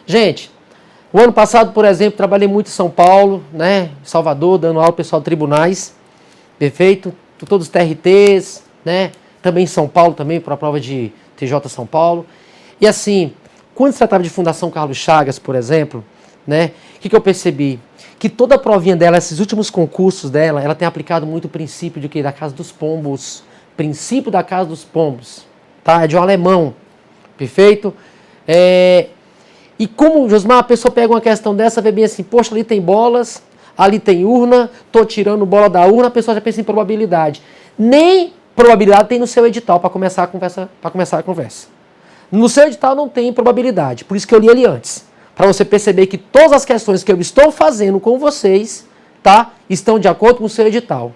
Gente, o ano passado, por exemplo, trabalhei muito em São Paulo, né, Salvador, dando aula ao pessoal de tribunais, perfeito? Todos os TRTs, né, também em São Paulo, também para a prova de TJ São Paulo. E assim, quando se tratava de Fundação Carlos Chagas, por exemplo, né, o que eu percebi? Que toda a provinha dela, esses últimos concursos dela, ela tem aplicado muito o princípio de que da Casa dos Pombos. Princípio da Casa dos Pombos. Tá? É de um alemão. Perfeito? E como, Josmar, a pessoa pega uma questão dessa, vê bem assim, poxa, ali tem bolas, ali tem urna, tô tirando bola da urna, a pessoa já pensa em probabilidade. Nem probabilidade tem no seu edital para começar a conversa. No seu edital não tem probabilidade, por isso que eu li ele antes. Para você perceber que todas as questões que eu estou fazendo com vocês, tá, estão de acordo com o seu edital.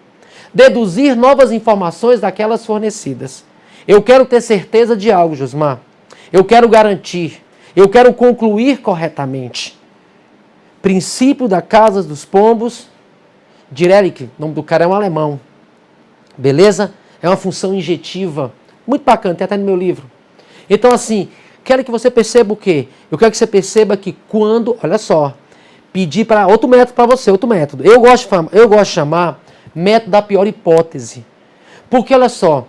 Deduzir novas informações daquelas fornecidas. Eu quero ter certeza de algo, Josmar. Eu quero garantir. Eu quero concluir corretamente. Princípio da Casa dos Pombos. Direlic, o nome do cara é um alemão. Beleza? É uma função injetiva. Muito bacana, tem até no meu livro. Então, assim, quero que você perceba o quê? Eu quero que você perceba que quando, olha só, pedir para outro método para você, outro método. Eu gosto de chamar método da pior hipótese. Porque, olha só,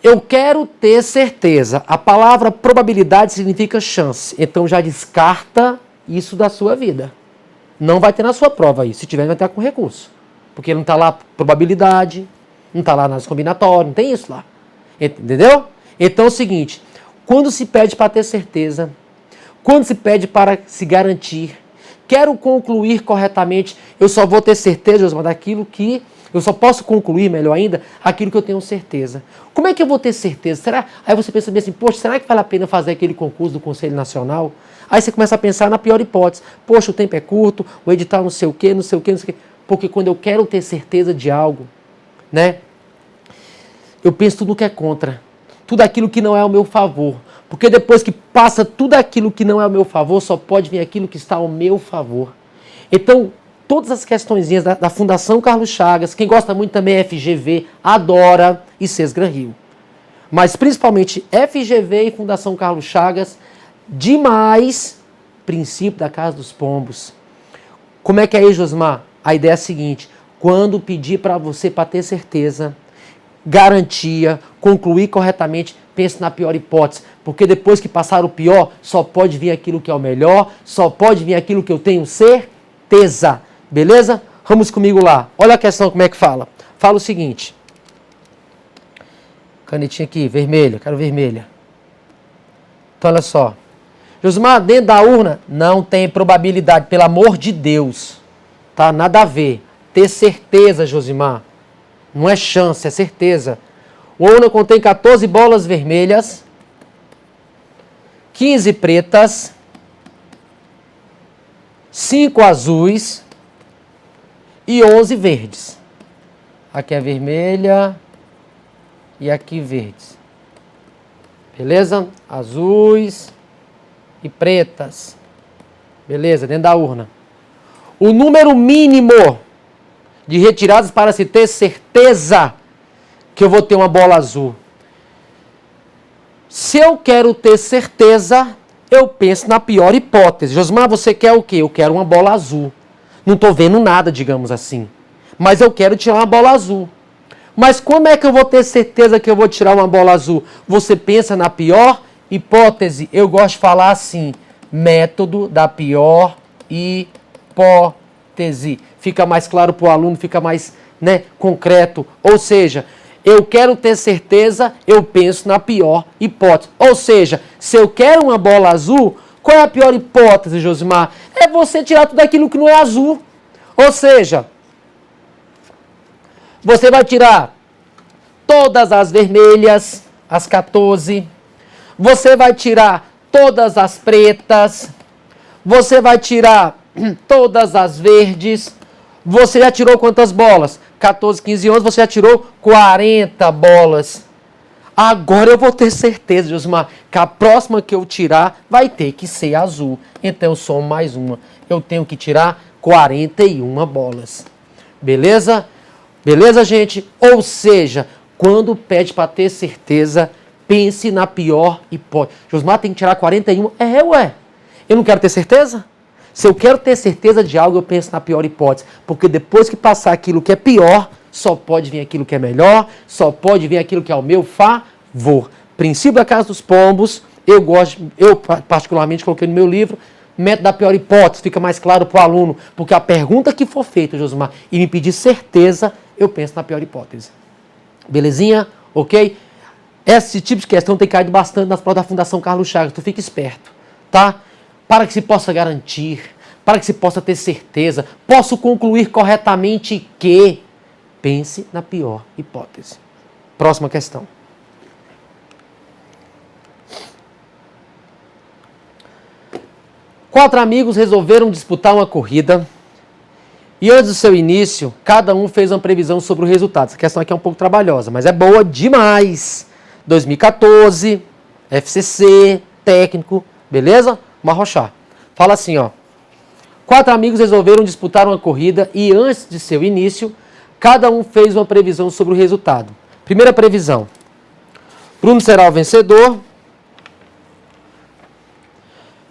eu quero ter certeza. A palavra probabilidade significa chance. Então já descarta isso da sua vida. Não vai ter na sua prova isso. Se tiver, vai ter com recurso. Porque não está lá probabilidade, não está lá análise combinatória, não tem isso lá. Entendeu? Então é o seguinte, quando se pede para ter certeza, quando se pede para se garantir, quero concluir corretamente, eu só vou ter certeza, Josmar, daquilo que eu só posso concluir, melhor ainda, aquilo que eu tenho certeza. Como é que eu vou ter certeza? Será? Aí você pensa bem assim, poxa, será que vale a pena fazer aquele concurso do Conselho Nacional? Aí você começa a pensar na pior hipótese. Poxa, o tempo é curto, o edital não sei o quê, não sei o quê, não sei o quê. Porque quando eu quero ter certeza de algo, né, eu penso tudo que é contra. Tudo aquilo que não é ao meu favor. Porque depois que passa tudo aquilo que não é ao meu favor, só pode vir aquilo que está ao meu favor. Então, todas as questõezinhas da Fundação Carlos Chagas, quem gosta muito também é FGV, adora, e Sesgran Rio. Mas principalmente FGV e Fundação Carlos Chagas, demais princípio da Casa dos Pombos. Como é que é aí, Josmar? A ideia é a seguinte, quando pedir para você para ter certeza, garantia, concluir corretamente, pense na pior hipótese, porque depois que passar o pior, só pode vir aquilo que é o melhor, só pode vir aquilo que eu tenho certeza. Beleza? Vamos comigo lá. Olha a questão como é que fala. Fala o seguinte. Canetinha aqui, vermelha, quero vermelha. Então olha só. Josmar, dentro da urna não tem probabilidade, pelo amor de Deus. Tá? Nada a ver. Ter certeza, Josimar. Não é chance, é certeza. O urna contém 14 bolas vermelhas, 15 pretas, 5 azuis e 11 verdes. Aqui é vermelha e aqui verdes. Beleza? Azuis e pretas. Beleza, dentro da urna. O número mínimo de retiradas para se ter certeza que eu vou ter uma bola azul. Se eu quero ter certeza, eu penso na pior hipótese. Josmar, você quer o quê? Eu quero uma bola azul. Não estou vendo nada, digamos assim. Mas eu quero tirar uma bola azul. Mas como é que eu vou ter certeza que eu vou tirar uma bola azul? Você pensa na pior hipótese. Eu gosto de falar assim, método da pior hipótese. Fica mais claro para o aluno, fica mais, né, concreto. Ou seja, eu quero ter certeza, eu penso na pior hipótese. Ou seja, se eu quero uma bola azul, qual é a pior hipótese, Josimar? É você tirar tudo aquilo que não é azul. Ou seja, você vai tirar todas as vermelhas, as 14. Você vai tirar todas as pretas. Você vai tirar todas as verdes. Você já tirou quantas bolas? 14, 15, 11, você já tirou 40 bolas. Agora eu vou ter certeza, Josimar, que a próxima que eu tirar vai ter que ser azul. Então eu somo mais uma. Eu tenho que tirar 41 bolas. Beleza? Beleza, gente? Ou seja, quando pede para ter certeza, pense na pior hipótese. Josimar tem que tirar 41? Ué. Eu não quero ter certeza? Se eu quero ter certeza de algo, eu penso na pior hipótese. Porque depois que passar aquilo que é pior, só pode vir aquilo que é melhor, só pode vir aquilo que é ao meu favor. Princípio da Casa dos Pombos, eu particularmente coloquei no meu livro, método da pior hipótese, fica mais claro para o aluno, porque a pergunta que for feita, Josimar, e me pedir certeza, eu penso na pior hipótese. Belezinha? Ok? Esse tipo de questão tem caído bastante nas provas da Fundação Carlos Chagas, tu fica esperto, tá? Para que se possa garantir, para que se possa ter certeza, posso concluir corretamente que pense na pior hipótese. Próxima questão. Quatro amigos resolveram disputar uma corrida e antes do seu início, cada um fez uma previsão sobre o resultado. Essa questão aqui é um pouco trabalhosa, mas é boa demais. 2014, FCC, técnico, beleza? Marrochar. Fala assim, ó. Quatro amigos resolveram disputar uma corrida e antes de seu início, cada um fez uma previsão sobre o resultado. Primeira previsão. Bruno será o vencedor.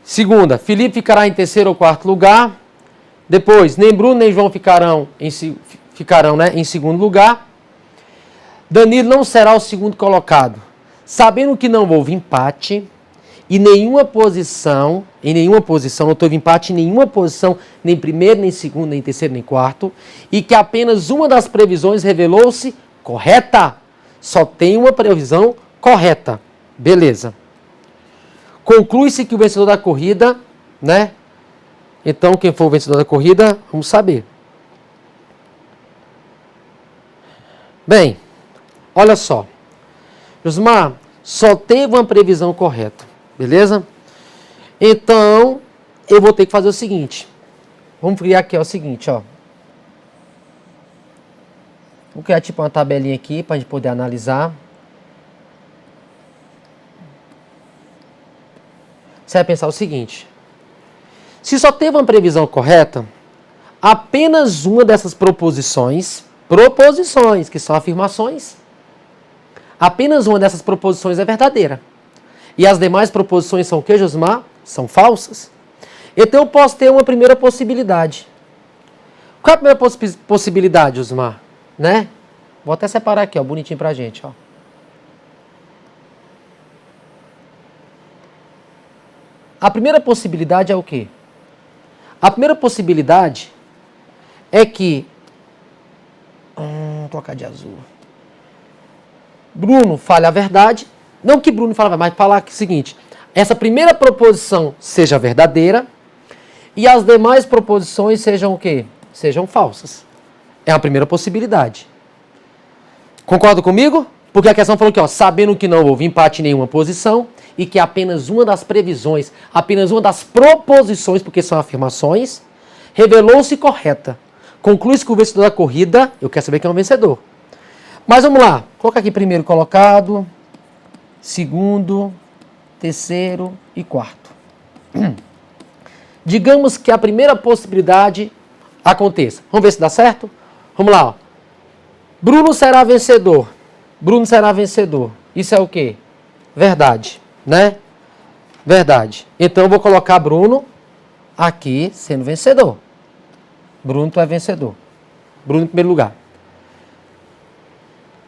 Segunda, Felipe ficará em terceiro ou quarto lugar. Depois, nem Bruno nem João ficarão em segundo lugar. Danilo não será o segundo colocado. Sabendo que não houve empate, e nenhuma posição, não teve empate em nenhuma posição, nem primeiro, nem segundo, nem terceiro, nem quarto, e que apenas uma das previsões revelou-se correta. Só tem uma previsão correta. Beleza. Conclui-se que o vencedor da corrida, né? Então, quem for o vencedor da corrida, vamos saber. Bem, olha só. Josimar, só teve uma previsão correta. Beleza? Então, eu vou ter que fazer o seguinte. Vamos criar aqui, ó, o seguinte, ó. Vou criar tipo uma tabelinha aqui para a gente poder analisar. Você vai pensar o seguinte. Se só teve uma previsão correta, apenas uma dessas proposições, que são afirmações, apenas uma dessas proposições é verdadeira. E as demais proposições são o que, Josimar? São falsas. Então eu posso ter uma primeira possibilidade. Qual é a primeira possibilidade, Josimar? Né? Vou até separar aqui, ó, bonitinho pra gente, ó. A primeira possibilidade é o quê? A primeira possibilidade é que... Vou colocar de azul. Bruno fale a verdade. Não que Bruno fale a verdade, mas falar o seguinte. Essa primeira proposição seja verdadeira e as demais proposições sejam o quê? Sejam falsas. É a primeira possibilidade. Concorda comigo? Porque a questão falou que, ó, sabendo que não houve empate em nenhuma posição e que apenas uma das previsões, apenas uma das proposições, porque são afirmações, revelou-se correta. Conclui-se que o vencedor da corrida, eu quero saber quem é o vencedor. Mas vamos lá. Coloca aqui primeiro colocado, segundo, terceiro e quarto. Digamos que a primeira possibilidade aconteça. Vamos ver se dá certo? Vamos lá, ó. Bruno será vencedor. Bruno será vencedor. Isso é o quê? Verdade, né? Verdade. Então eu vou colocar Bruno aqui sendo vencedor. Bruno, tu é vencedor. Bruno em primeiro lugar.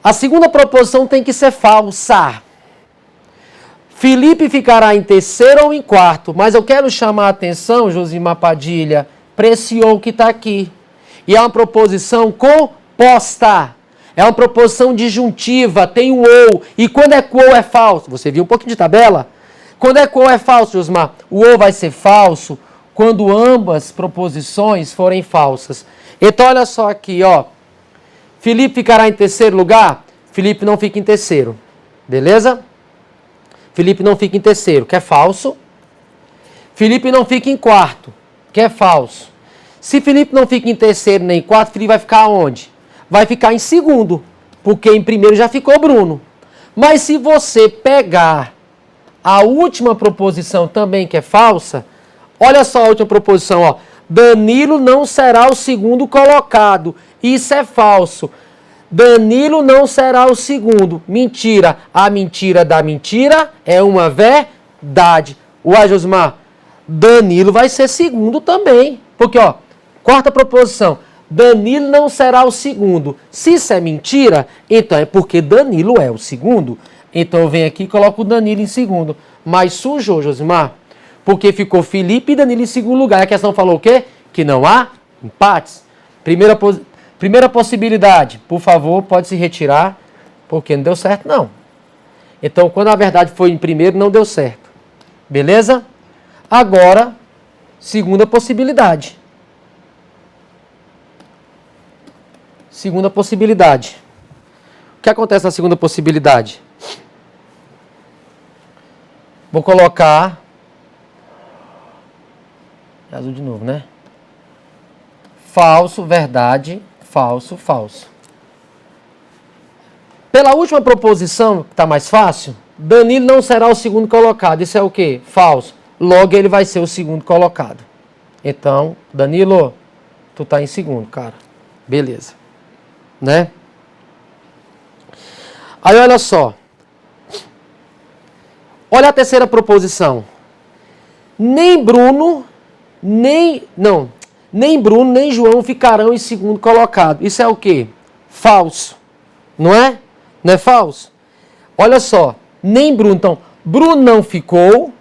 A segunda proposição tem que ser falsa. Felipe ficará em terceiro ou em quarto, mas eu quero chamar a atenção, Josimar Padilha, para esse ou que está aqui. E é uma proposição composta. É uma proposição disjuntiva, tem o ou. E quando é que o ou é falso? Você viu um pouquinho de tabela? Quando é que o ou é falso, Josimar? O ou vai ser falso quando ambas proposições forem falsas. Então olha só aqui, ó. Felipe ficará em terceiro lugar? Felipe não fica em terceiro. Beleza? Felipe não fica em terceiro, que é falso. Felipe não fica em quarto, que é falso. Se Felipe não fica em terceiro nem em quarto, Felipe vai ficar onde? Vai ficar em segundo, porque em primeiro já ficou Bruno. Mas se você pegar a última proposição também, que é falsa, olha só a última proposição, ó. Danilo não será o segundo colocado. Isso é falso. Danilo não será o segundo. Mentira. A mentira da mentira é uma verdade. Uai, Josmar, Danilo vai ser segundo também. Porque, ó, quarta proposição. Danilo não será o segundo. Se isso é mentira, então é porque Danilo é o segundo. Então eu venho aqui e coloco o Danilo em segundo. Mas sujou, Josimar, porque ficou Felipe e Danilo em segundo lugar. A questão falou o quê? Que não há empates. Primeira possibilidade, por favor, pode se retirar, porque não deu certo, não. Então, quando a verdade foi em primeiro, não deu certo. Beleza? Agora, segunda possibilidade. Segunda possibilidade. O que acontece na segunda possibilidade? Vou colocar... azul de novo, né? Falso, verdade, falso, falso. Pela última proposição, que está mais fácil, Danilo não será o segundo colocado. Isso é o quê? Falso. Logo, ele vai ser o segundo colocado. Então, Danilo, tu tá em segundo, cara. Beleza. Né? Aí, olha só. Olha a terceira proposição. Nem Bruno, nem Bruno, nem João ficarão em segundo colocado. Isso é o quê? Falso. Não é? Não é falso? Olha só. Nem Bruno. Então, Bruno não ficou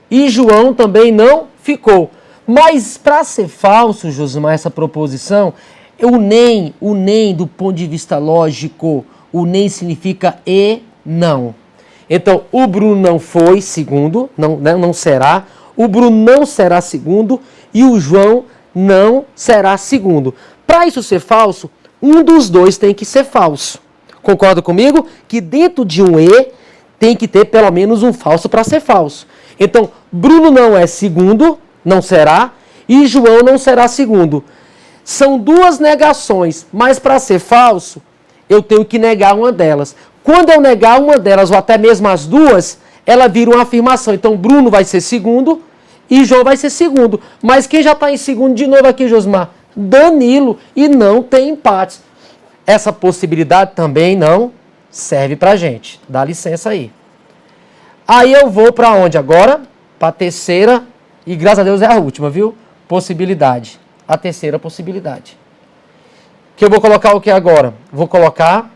e João também não ficou. Mas para ser falso, Josimar, essa proposição, o nem do ponto de vista lógico, o nem significa e não. Então, o Bruno não foi segundo, não será. O Bruno não será segundo e o João não será segundo. Para isso ser falso, um dos dois tem que ser falso. Concorda comigo? Que dentro de um e tem que ter pelo menos um falso para ser falso. Então, Bruno não é segundo, não será, e João não será segundo. São duas negações, mas para ser falso, eu tenho que negar uma delas. Quando eu negar uma delas, ou até mesmo as duas, ela vira uma afirmação. Então, Bruno vai ser segundo e João vai ser segundo. Mas quem já está em segundo de novo aqui, Josmar? Danilo. E não tem empates. Essa possibilidade também não serve para a gente. Dá licença aí. Aí eu vou para onde agora? Para a terceira, e graças a Deus é a última, viu? Possibilidade. A terceira possibilidade. Que eu vou colocar o que agora? Vou colocar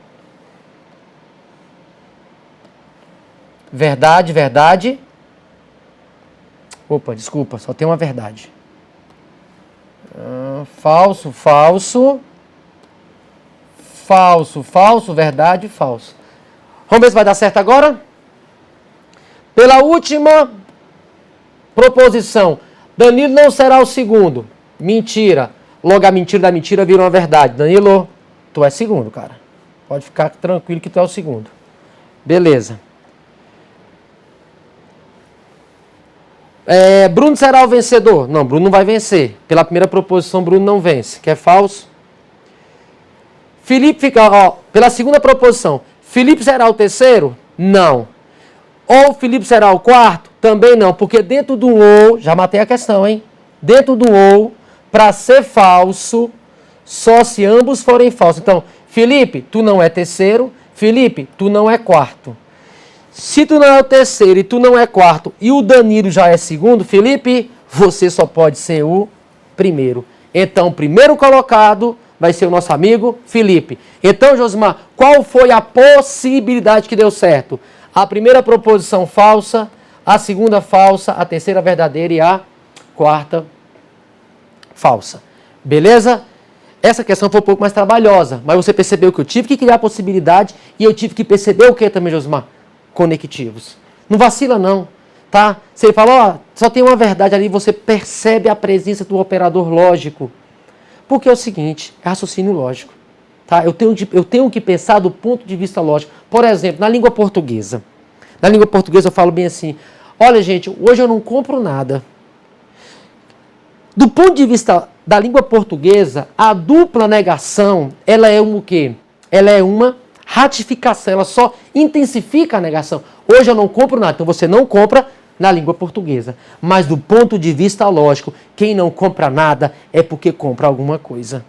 verdade, verdade. Opa, desculpa, só tem uma verdade. Falso, falso. Falso, falso, verdade, falso. Vamos ver se vai dar certo agora? Pela última proposição, Danilo não será o segundo. Mentira. Logo a mentira da mentira vira uma verdade. Danilo, tu é segundo, cara. Pode ficar tranquilo que tu é o segundo. Beleza. Bruno será o vencedor? Não, Bruno não vai vencer. Pela primeira proposição, Bruno não vence, que é falso. Felipe fica, pela segunda proposição, Felipe será o terceiro? Não. Ou Felipe será o quarto? Também não, porque dentro do ou, já matei a questão, hein? Dentro do ou, para ser falso, só se ambos forem falsos. Então, Felipe, tu não é terceiro. Felipe, tu não é quarto. Se tu não é o terceiro e tu não é quarto e o Danilo já é segundo, Felipe, você só pode ser o primeiro. Então, o primeiro colocado vai ser o nosso amigo Felipe. Então, Josimar, qual foi a possibilidade que deu certo? A primeira proposição falsa, a segunda falsa, a terceira verdadeira e a quarta falsa. Beleza? Essa questão foi um pouco mais trabalhosa, mas você percebeu que eu tive que criar a possibilidade e eu tive que perceber o que também, Josimar? Conectivos. Não vacila não, tá? Você fala, só tem uma verdade ali, você percebe a presença do operador lógico. Porque é o seguinte, é raciocínio lógico. Tá? Eu tenho que pensar do ponto de vista lógico. Por exemplo, na língua portuguesa. Na língua portuguesa eu falo bem assim, olha gente, hoje eu não compro nada. Do ponto de vista da língua portuguesa, a dupla negação, ela é um o quê? Ela é uma ratificação, ela só intensifica a negação. Hoje eu não compro nada, então você não compra na língua portuguesa. Mas do ponto de vista lógico, quem não compra nada é porque compra alguma coisa.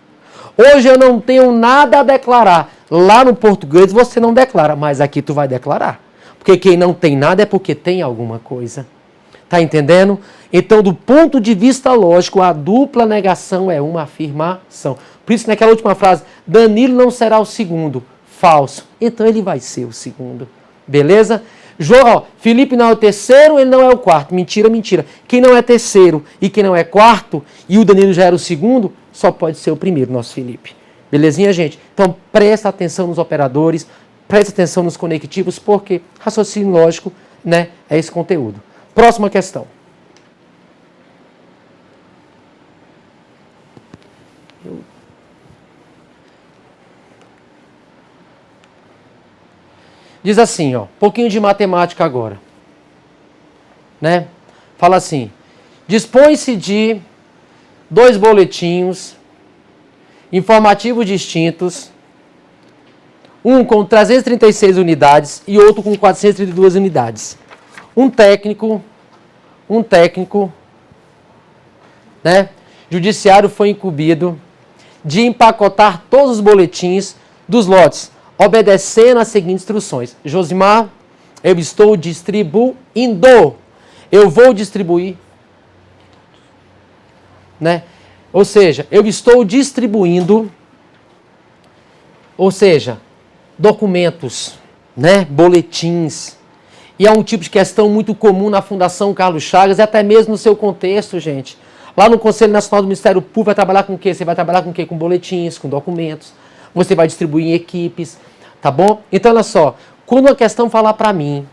Hoje eu não tenho nada a declarar. Lá no português você não declara, mas aqui tu vai declarar. Porque quem não tem nada é porque tem alguma coisa. Tá entendendo? Então, do ponto de vista lógico, a dupla negação é uma afirmação. Por isso, naquela última frase, Danilo não será o segundo. Falso. Então, ele vai ser o segundo. Beleza? João, Felipe não é o terceiro, ele não é o quarto. Mentira, mentira. Quem não é terceiro e quem não é quarto, e o Danilo já era o segundo, só pode ser o primeiro, nosso Felipe. Belezinha, gente? Então, presta atenção nos operadores, presta atenção nos conectivos, porque raciocínio lógico, né, é esse conteúdo. Próxima questão. Diz assim, ó, pouquinho de matemática agora, né? Fala assim, dispõe-se de 2 boletins informativos distintos, um com 336 unidades e outro com 432 unidades. Um técnico, né? Judiciário foi incumbido de empacotar todos os boletins dos lotes, obedecendo as seguintes instruções. Josimar, eu estou distribuindo. Eu vou distribuir. Né? Ou seja, eu estou distribuindo, ou seja, documentos, né? Boletins. E é um tipo de questão muito comum na Fundação Carlos Chagas e até mesmo no seu contexto, gente. Lá no Conselho Nacional do Ministério Público vai trabalhar com o quê? Você vai trabalhar com o quê? Com boletins, com documentos. Você vai distribuir em equipes, tá bom? Então, olha só. Quando a questão falar para mim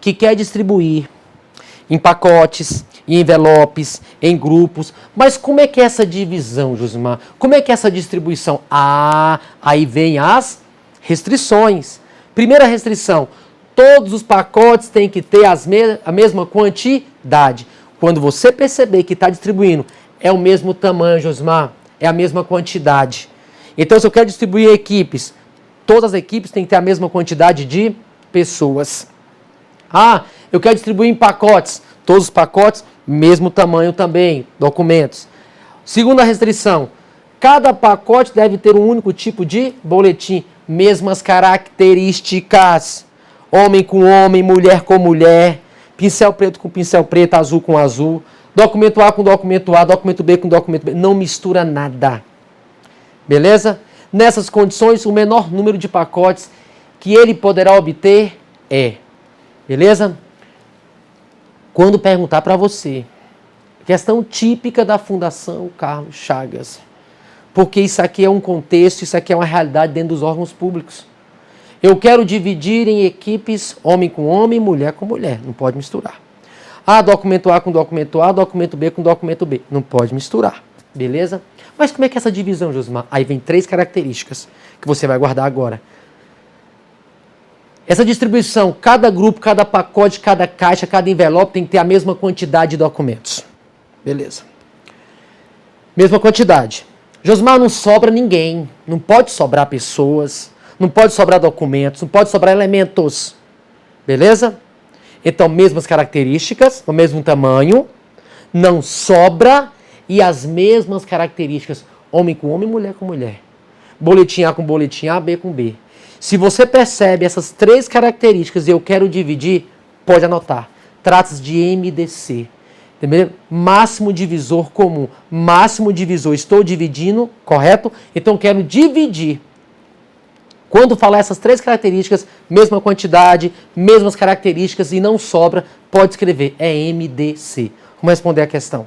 que quer distribuir em pacotes, em envelopes, em grupos, mas como é que é essa divisão, Josimar? Como é que é essa distribuição? Ah, aí vem as restrições. Primeira restrição. Todos os pacotes têm que ter a mesma quantidade. Quando você perceber que está distribuindo, é o mesmo tamanho, Josimar, é a mesma quantidade. Então, se eu quero distribuir equipes, todas as equipes têm que ter a mesma quantidade de pessoas. Ah, eu quero distribuir em pacotes, todos os pacotes, mesmo tamanho também, documentos. Segunda restrição, cada pacote deve ter um único tipo de boletim, mesmas características. Homem com homem, mulher com mulher, pincel preto com pincel preto, azul com azul, documento A com documento A, documento B com documento B, não mistura nada. Beleza? Nessas condições, o menor número de pacotes que ele poderá obter é. Beleza? Quando perguntar para você, questão típica da Fundação Carlos Chagas, porque isso aqui é um contexto, isso aqui é uma realidade dentro dos órgãos públicos. Eu quero dividir em equipes, homem com homem, mulher com mulher. Não pode misturar. Ah, documento A com documento A, documento B com documento B. Não pode misturar. Beleza? Mas como é que é essa divisão, Josimar? Aí vem 3 características que você vai guardar agora. Essa distribuição, cada grupo, cada pacote, cada caixa, cada envelope tem que ter a mesma quantidade de documentos. Beleza. Mesma quantidade. Josimar, não sobra ninguém. Não pode sobrar pessoas. Não pode sobrar documentos, não pode sobrar elementos. Beleza? Então, mesmas características, o mesmo tamanho, não sobra e as mesmas características, homem com homem, mulher com mulher. Boletim A com boletim A, B com B. Se você percebe essas 3 características e eu quero dividir, pode anotar. Trata-se de MDC. Entendeu? Máximo divisor comum. Máximo divisor, estou dividindo, correto? Então, quero dividir. Quando falar essas 3 características, mesma quantidade, mesmas características e não sobra, pode escrever, é MDC. Vamos responder a questão.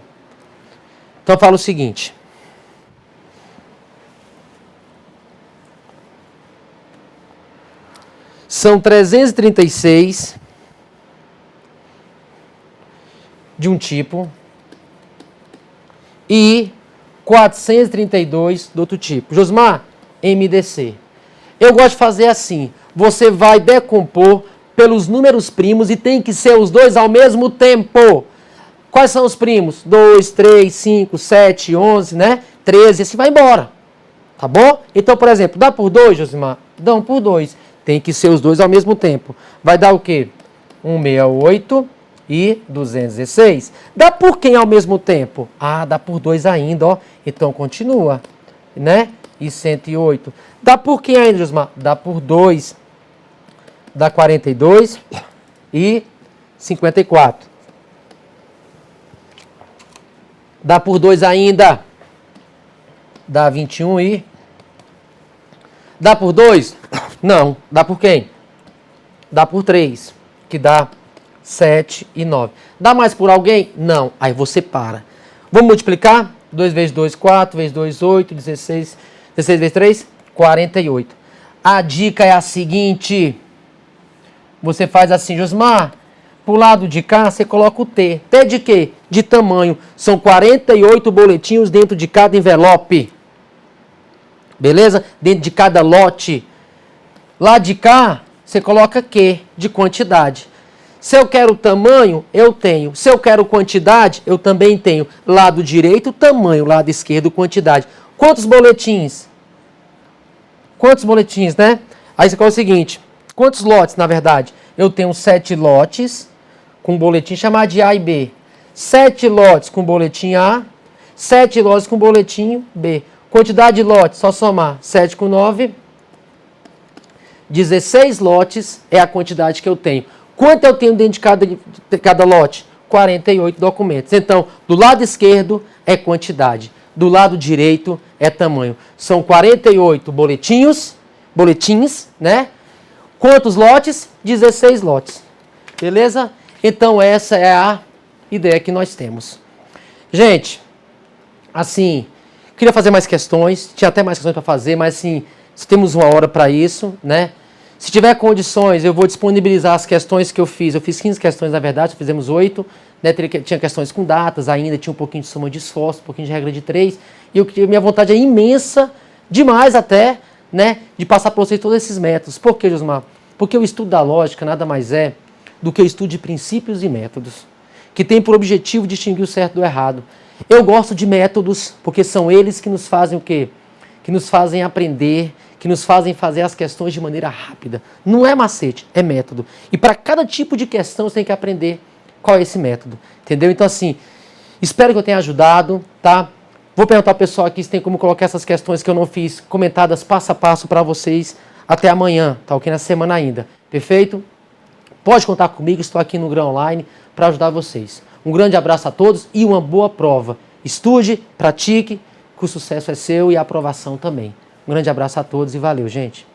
Então fala o seguinte. São 336 de um tipo e 432 do outro tipo. Josimar, MDC. Eu gosto de fazer assim, você vai decompor pelos números primos e tem que ser os 2 ao mesmo tempo. Quais são os primos? 2, 3, 5, 7, 11, né? 13, assim vai embora. Tá bom? Então, por exemplo, dá por 2, Josimar? Dão por 2. Tem que ser os dois ao mesmo tempo. Vai dar o quê? 168 e 216. Dá por quem ao mesmo tempo? Ah, dá por 2 ainda, ó. Então continua, né? E 108. Dá por quem ainda, Josmar? Dá por 2. Dá 42 e 54. Dá por 2 ainda. Dá 21 e... Dá por 2? Não. Dá por quem? Dá por 3, que dá 7 e 9. Dá mais por alguém? Não. Aí você para. Vamos multiplicar? 2 vezes 2, 4. Vezes 2, 8. 16. 16 vezes 3, 48. A dica é a seguinte. Você faz assim, Josmar. Pro lado de cá, você coloca o T. T de quê? De tamanho. São 48 boletinhos dentro de cada envelope. Beleza? Dentro de cada lote. Lá de cá, você coloca Q, de quantidade. Se eu quero tamanho, eu tenho. Se eu quero quantidade, eu também tenho. Lado direito, tamanho. Lado esquerdo, quantidade. Quantos boletins? Quantos boletins, né? Aí você coloca o seguinte. Quantos lotes, na verdade? Eu tenho 7 lotes com boletim chamado de A e B. 7 lotes com boletim A. 7 lotes com boletim B. Quantidade de lotes, só somar. 7 com 9. 16 lotes é a quantidade que eu tenho. Quanto eu tenho dentro de cada lote? 48 documentos. Então, do lado esquerdo é quantidade. Do lado direito é tamanho. São 48 boletins, né? Quantos lotes? 16 lotes. Beleza? Então, essa é a ideia que nós temos. Gente, assim, queria fazer mais questões. Tinha até mais questões para fazer, mas assim, temos 1 hora para isso, né? Se tiver condições, eu vou disponibilizar as questões que eu fiz. Eu fiz 15 questões, na verdade, fizemos 8. Né? Tinha questões com datas ainda, tinha um pouquinho de soma de esforço, um pouquinho de regra de 3. E minha vontade é imensa, demais até, né, de passar para vocês todos esses métodos. Por quê, Josmar? Porque o estudo da lógica nada mais é do que o estudo de princípios e métodos, que tem por objetivo distinguir o certo do errado. Eu gosto de métodos, porque são eles que nos fazem o quê? Que nos fazem aprender, que nos fazem fazer as questões de maneira rápida. Não é macete, é método. E para cada tipo de questão você tem que aprender qual é esse método. Entendeu? Então assim, espero que eu tenha ajudado, tá? Vou perguntar ao pessoal aqui se tem como colocar essas questões que eu não fiz comentadas passo a passo para vocês até amanhã, tá ok? Na semana ainda. Perfeito? Pode contar comigo, estou aqui no Grão Online para ajudar vocês. Um grande abraço a todos e uma boa prova. Estude, pratique, que o sucesso é seu e a aprovação também. Um grande abraço a todos e valeu, gente.